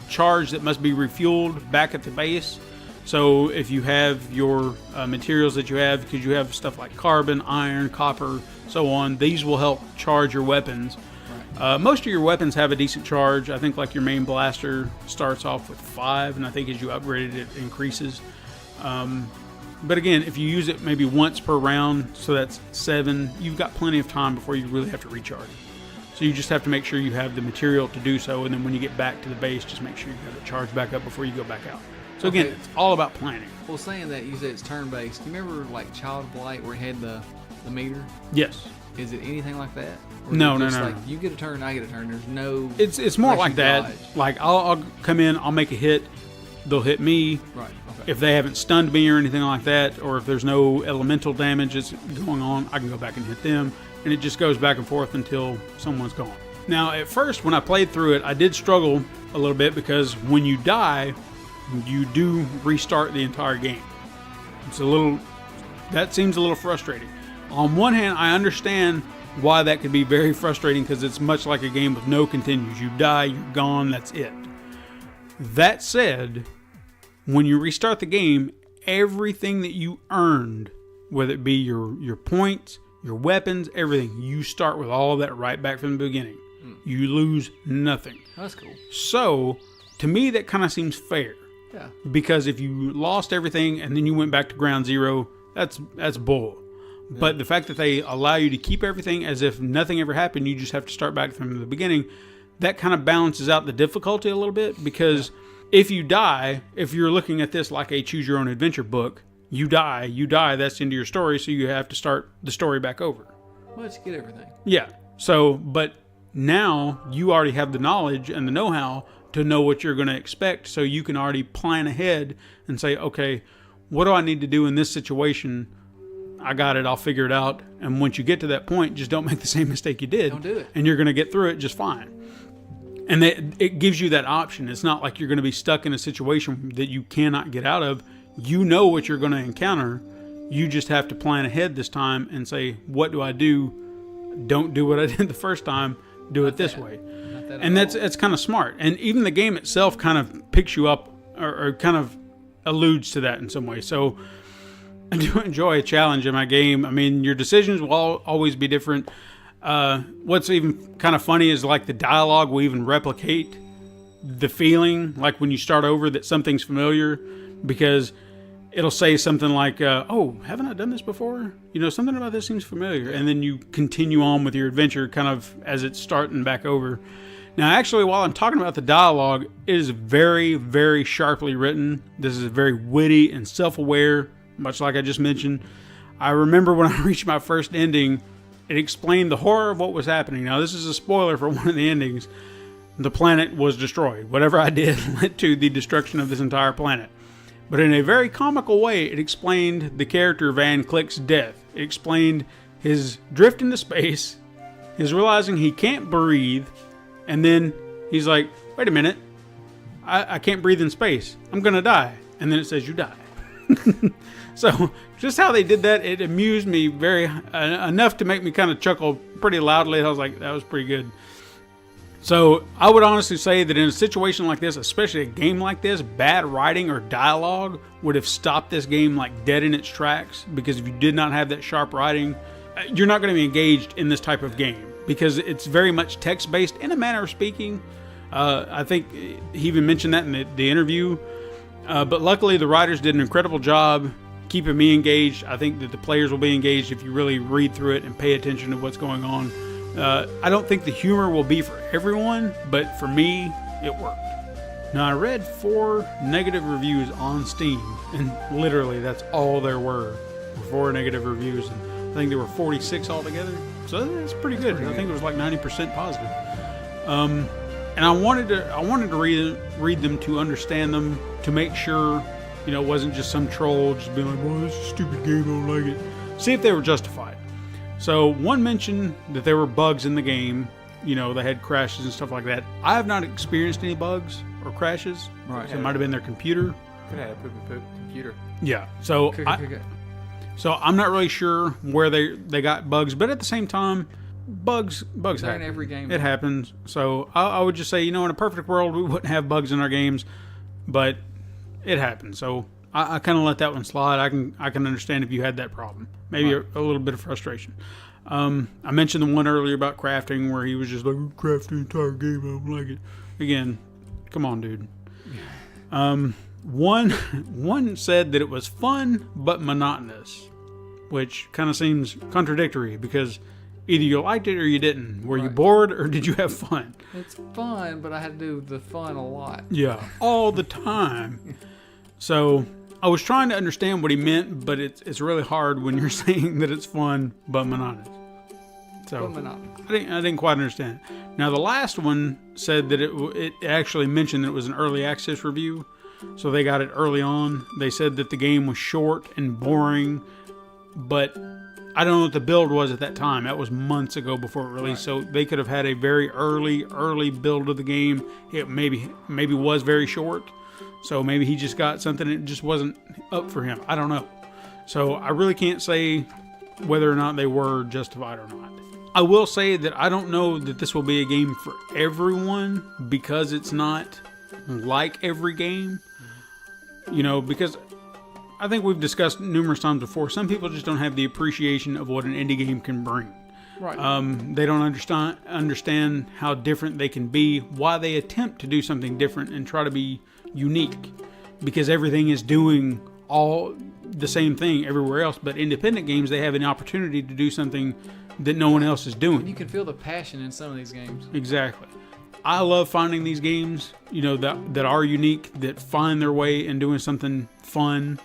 charge that must be refueled back at the base. So if you have your materials that you have, because you have stuff like carbon, iron, copper, so on, these will help charge your weapons. Most of your weapons have a decent charge. I think like your main blaster starts off with 5, and I think as you upgrade it, it increases. But again, if you use it maybe once per round, so that's 7, you've got plenty of time before you really have to recharge it. So you just have to make sure you have the material to do so, and then when you get back to the base, just make sure you have it charged back up before you go back out. So again, it's all about planning. Well, saying that, you said it's turn-based. Do you remember like Child of Light where it had the meter? Yes. Is it anything like that? Or No. like, you get a turn, I get a turn. There's no... It's more like that. dodge. Like, I'll come in, I'll make a hit, they'll hit me. Right, okay. If they haven't stunned me or anything like that, or if there's no elemental damage that's going on, I can go back and hit them. And it just goes back and forth until someone's gone. Now, at first, when I played through it, I did struggle a little bit, because when you die, you do restart the entire game. That seems a little frustrating. On one hand, I understand why that could be very frustrating, because it's much like a game with no continues. You die, you're gone, that's it. That said, when you restart the game, everything that you earned, whether it be your points, your weapons, everything, you start with all of that right back from the beginning. You lose nothing. That's cool. So, to me, that kind of seems fair. Yeah. Because if you lost everything and then you went back to ground zero, that's bull. Yeah. But the fact that they allow you to keep everything as if nothing ever happened, you just have to start back from the beginning, that kind of balances out the difficulty a little bit. Because if you die, if you're looking at this like a choose your own adventure book, you die, that's the end of your story, so you have to start the story back over. Well, let's get everything. Yeah. So, but now you already have the knowledge and the know-how to know what you're going to expect, so you can already plan ahead and say, okay, what do I need to do in this situation? I got it, I'll figure it out. And once you get to that point, just don't make the same mistake you did. Don't do it. And you're going to get through it just fine. And it gives you that option. It's not like you're going to be stuck in a situation that you cannot get out of. You know what you're going to encounter. You just have to plan ahead this time and say, what do I do? Don't do what I did the first time. Do it this way. And that's kind of smart. And even the game itself kind of picks you up or kind of alludes to that in some way. So I do enjoy a challenge in my game. I mean, your decisions will always be different. What's even kind of funny is like the dialogue will even replicate the feeling like when you start over that something's familiar, because it'll say something like, oh, haven't I done this before? Something about this seems familiar. And then you continue on with your adventure kind of as it's starting back over. Now, actually, while I'm talking about the dialogue, it is very, very sharply written. This is very witty and self-aware, much like I just mentioned. I remember when I reached my first ending, it explained the horror of what was happening. Now, this is a spoiler for one of the endings. The planet was destroyed. Whatever I did led to the destruction of this entire planet. But in a very comical way, it explained the character Van Click's death. It explained his drift into space, his realizing he can't breathe, and then he's like, wait a minute, I can't breathe in space. I'm going to die. And then it says you die. So just how they did that, it amused me very enough to make me kind of chuckle pretty loudly. I was like, that was pretty good. So I would honestly say that in a situation like this, especially a game like this, bad writing or dialogue would have stopped this game like dead in its tracks, because if you did not have that sharp writing, you're not going to be engaged in this type of game, because it's very much text-based in a manner of speaking. I think he even mentioned that in the interview. But luckily, the writers did an incredible job keeping me engaged. I think that the players will be engaged if you really read through it and pay attention to what's going on. I don't think the humor will be for everyone, but for me, it worked. Now, I read 4 negative reviews on Steam, and literally that's all there were 4 negative reviews. And I think there were 46 altogether, so that's pretty good. I think it was like 90% positive. And I wanted to read them to understand them, to make sure, it wasn't just some troll just being like, "Well, this is a stupid game, I don't like it." See if they were justified. So one mentioned that there were bugs in the game. They had crashes and stuff like that. I have not experienced any bugs or crashes. Right. So it might have been their computer. Could have poop computer. Yeah. So I'm not really sure where they got bugs, but at the same time, bugs happen. In every game. It happens. So I would just say, in a perfect world, we wouldn't have bugs in our games, but it happens. So I kind of let that one slide. I can understand if you had that problem. Maybe a little bit of frustration. I mentioned the one earlier about crafting, where he was just like, "Craft the entire game, I don't like it." Again, come on, dude. One said that it was fun but monotonous, which kind of seems contradictory, because either you liked it or you didn't. Were you bored or did you have fun? It's fun, but I had to do the fun a lot. Yeah, all the time. So I was trying to understand what he meant, but it's really hard when you're saying that it's fun but monotonous. So I didn't quite understand. Now the last one said that it actually mentioned that it was an early access review, so they got it early on. They said that the game was short and boring, but I don't know what the build was at that time. That was months ago before it released, so they could have had a very early build of the game. It maybe was very short. So maybe he just got something that just wasn't up for him. I don't know. So I really can't say whether or not they were justified or not. I will say that I don't know that this will be a game for everyone, because it's not like every game. Because I think we've discussed numerous times before, some people just don't have the appreciation of what an indie game can bring. Right. They don't understand how different they can be, why they attempt to do something different and try to be unique, because everything is doing all the same thing everywhere else. But independent games, they have an opportunity to do something that no one else is doing. You can feel the passion in some of these games. Exactly. I love finding these games, that are unique, that find their way in doing something fun.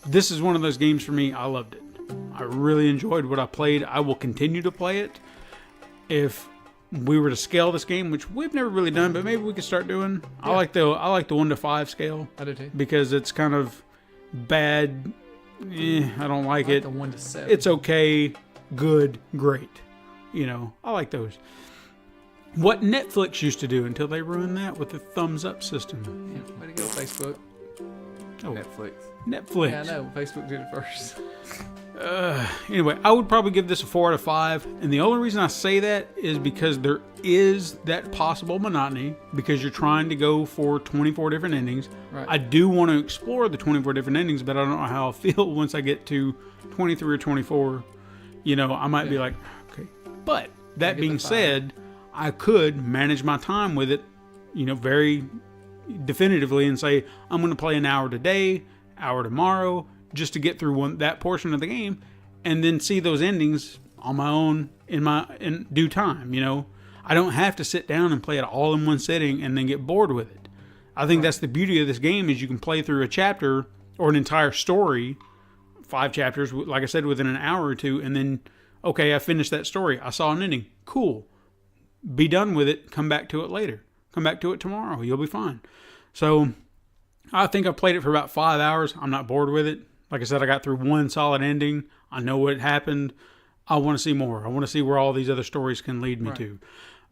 This is one of those games for me. I loved it. I really enjoyed what I played. I will continue to play it. If we were to scale this game, which we've never really done, but maybe we could start doing. Yeah. I like the 1 to 5 scale. I do too. Because it's kind of bad. I don't like it. The 1 to 7. It's okay, good, great. I like those. What Netflix used to do until they ruined that with the thumbs up system. Yeah, way to go, Facebook. Oh, Netflix. Yeah, I know. Facebook did it first. Anyway, I would probably give this a 4 out of 5. And the only reason I say that is because there is that possible monotony, because you're trying to go for 24 different endings. Right. I do want to explore the 24 different endings, but I don't know how I'll feel once I get to 23 or 24. I might be like, okay. But that being said, I could manage my time with it, very definitively, and say, I'm going to play an hour today, hour tomorrow, just to get through that portion of the game, and then see those endings on my own in due time. I don't have to sit down and play it all in one sitting and then get bored with it. I think that's the beauty of this game, is you can play through a chapter or an entire story, 5 chapters, like I said, within an hour or two, and then, okay, I finished that story. I saw an ending. Cool. Be done with it. Come back to it later. Come back to it tomorrow. You'll be fine. So I think I played it for about 5 hours. I'm not bored with it. Like I said, I got through one solid ending. I know what happened. I want to see more. I want to see where all these other stories can lead me to.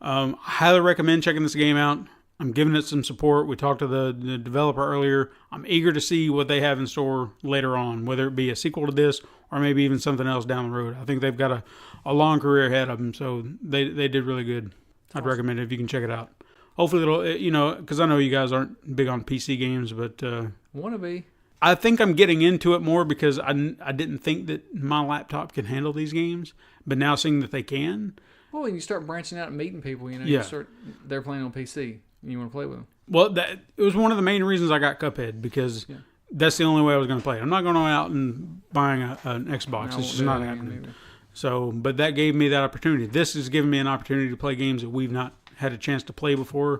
I highly recommend checking this game out. I'm giving it some support. We talked to the developer earlier. I'm eager to see what they have in store later on, whether it be a sequel to this or maybe even something else down the road. I think they've got a long career ahead of them, so they did really good. I'd recommend it if you can check it out. Hopefully it'll, because I know you guys aren't big on PC games, but Want to be. I think I'm getting into it more because I didn't think that my laptop can handle these games, but now seeing that they can. Well, when you start branching out and meeting people, Yeah. you start, they're playing on PC and you want to play with them. Well, it was one of the main reasons I got Cuphead, because that's the only way I was going to play it. I'm not going out and buying an Xbox. It's just not happening. So, but that gave me that opportunity. This has given me an opportunity to play games that we've not had a chance to play before.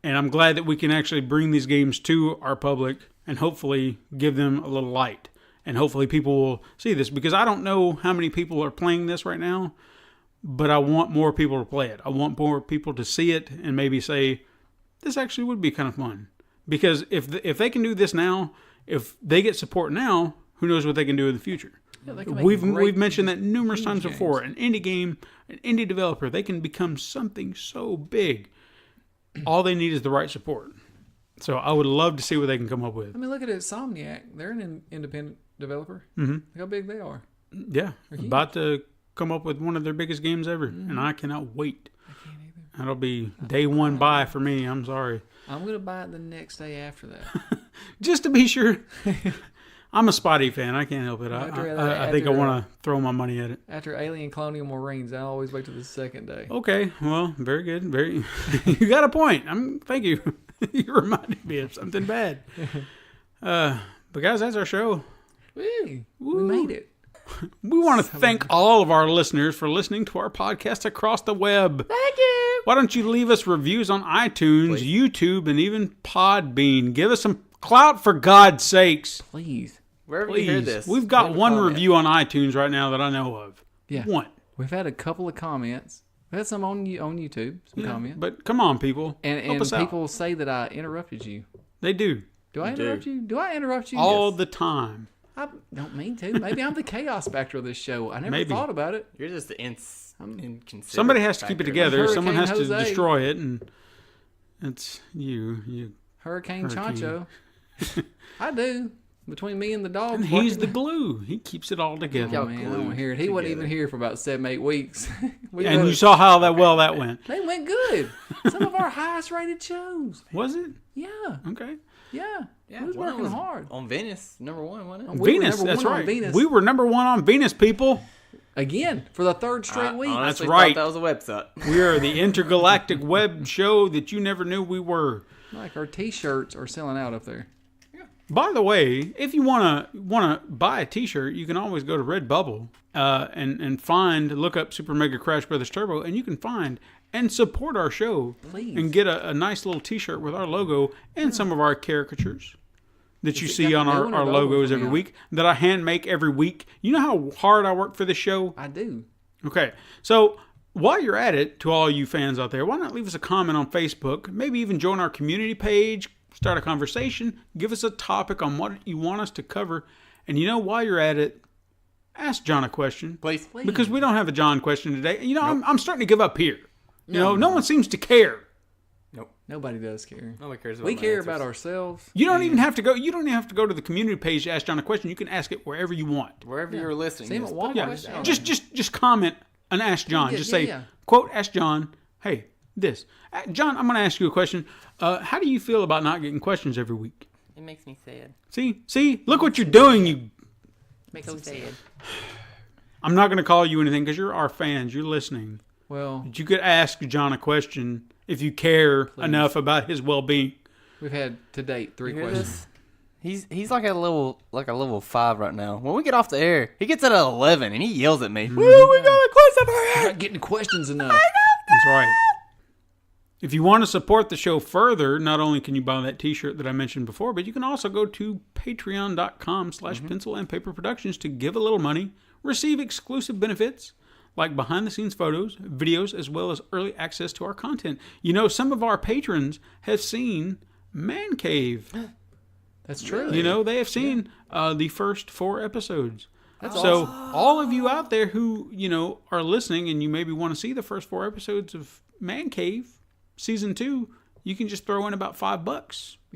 And I'm glad that we can actually bring these games to our public and hopefully give them a little light. And hopefully people will see this, because I don't know how many people are playing this right now, but I want more people to play it. I want more people to see it and maybe say, this actually would be kind of fun. Because if they can do this now, if they get support now, who knows what they can do in the future. Yeah, they can make We've mentioned that numerous times games. before. An indie game, an indie developer, they can become something so big. All they need is the right support. So I would love to see what they can come up with. I mean, look at Insomniac. They're an independent developer. Mm-hmm. Look how big they are. Yeah, about to come up with one of their biggest games ever, and I cannot wait. I can't either. That'll be day one buy for me. I'm sorry. I'm going to buy it the next day after that. Just to be sure. I'm a Spotty fan. I can't help it. I think I want to throw my money at it. After Alien Colonial Marines, I always wait till the second day. Okay, well, very good. Very, you got a point. Thank you. You reminded me of something bad. But guys, that's our show. We made it. We want to thank all of our listeners for listening to our podcast across the web. Thank you. Why don't you leave us reviews on iTunes, YouTube, and even Podbean? Give us some clout, for God's sakes. Please. Wherever you hear Please. this, We've got leave a one comment. review on iTunes right now that I know of. Yeah. One. We've had a couple of comments. We had some on YouTube, some comments. But come on, people. Help And us out. people say that I interrupted you. They do. Do I interrupt you? Do I interrupt you? All the time. I don't mean to. Maybe I'm the chaos factor of this show. I never Maybe. thought about it. You're just the inconsiderate. Somebody has to keep it factor. together. Hurricane Someone has to Jose. destroy it, and it's you. Hurricane Hurricane. Chancho. I do. Between me and the dog. And he's the glue. He keeps it all together. Oh, man, I don't hear it. He wasn't even here for about 7-8 weeks. And you saw how that went. They went good. Some of our highest rated shows. Was it? Yeah. Okay. Yeah. Yeah, He was one working hard. on Venice, number one, wasn't it? We were Venus, number that's one on right. Venus. We were number one on Venus, people. Again, for the third straight week. Honestly That's right. thought that was a website. We are the intergalactic web show that you never knew we were. Like our t-shirts are selling out up there. By the way, if you wanna buy a T-shirt, you can always go to Redbubble and look up Super Mega Crash Brothers Turbo, and you can find and support our show. Please. And get a nice little T-shirt with our logo and some of our caricatures that you see on our logos every week that I hand make every week. You know how hard I work for this show? I do. Okay, so while you're at it, to all you fans out there, why not leave us a comment on Facebook? Maybe even join our community page, start a conversation, give us a topic on what you want us to cover. And while you're at it, ask John a question. Please. Because we don't have a John question today. I'm starting to give up here. No one seems to care. Nobody does care. Nobody cares about We my care answers. about ourselves. You don't even have to go. You don't even have to go to the community page to ask John a question. You can ask it wherever you want. Wherever you're listening. Same just at put Walmart. it Yeah, down. just comment and ask John. Yeah, Just yeah, say, yeah. quote, ask John, hey, this. John, I'm going to ask you a question. How do you feel about not getting questions every week? It makes me sad. See, look what you're doing. You. Makes me sad. I'm not going to call you anything because you're our fans. You're listening. Well, But you could ask John a question if you care enough about his well-being. we've had to date 3 You hear questions. this? He's like a level 5 right now. When we get off the air, he gets at 11 and he yells at me. Woo, we got a question for We're you. not getting questions enough. That's right. If you want to support the show further, not only can you buy that T-shirt that I mentioned before, but you can also go to patreon.com/pencil and paper productions to give a little money, receive exclusive benefits like behind-the-scenes photos, videos, as well as early access to our content. Some of our patrons have seen Man Cave. That's true. They have seen the first 4 episodes. That's so awesome. all of you out there who, are listening and you maybe want to see the first 4 episodes of Man Cave Season 2, you can just throw in about $5,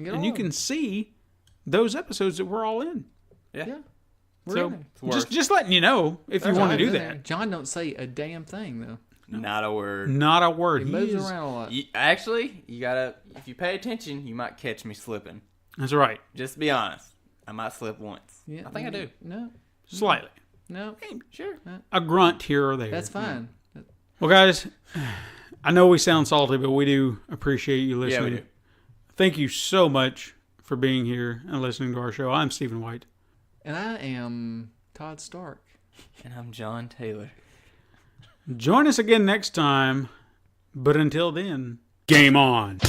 get and you all can see those episodes that we're all in. Yeah. We're So in there. just letting you know if you want to do John's in that. there. John don't say a damn thing though. Not a word. Not a word. He moves around a lot. Actually, you gotta. If you pay attention, you might catch me slipping. That's right. Just be honest. I might slip once. Yeah, I think I do. No, Slightly. no, Sure. A grunt here or there. that's fine. Well, guys, I know we sound salty, but we do appreciate you listening. Yeah, we do. Thank you so much for being here and listening to our show. I'm Stephen White. And I am Todd Stark. And I'm John Taylor. Join us again next time. But until then, game on.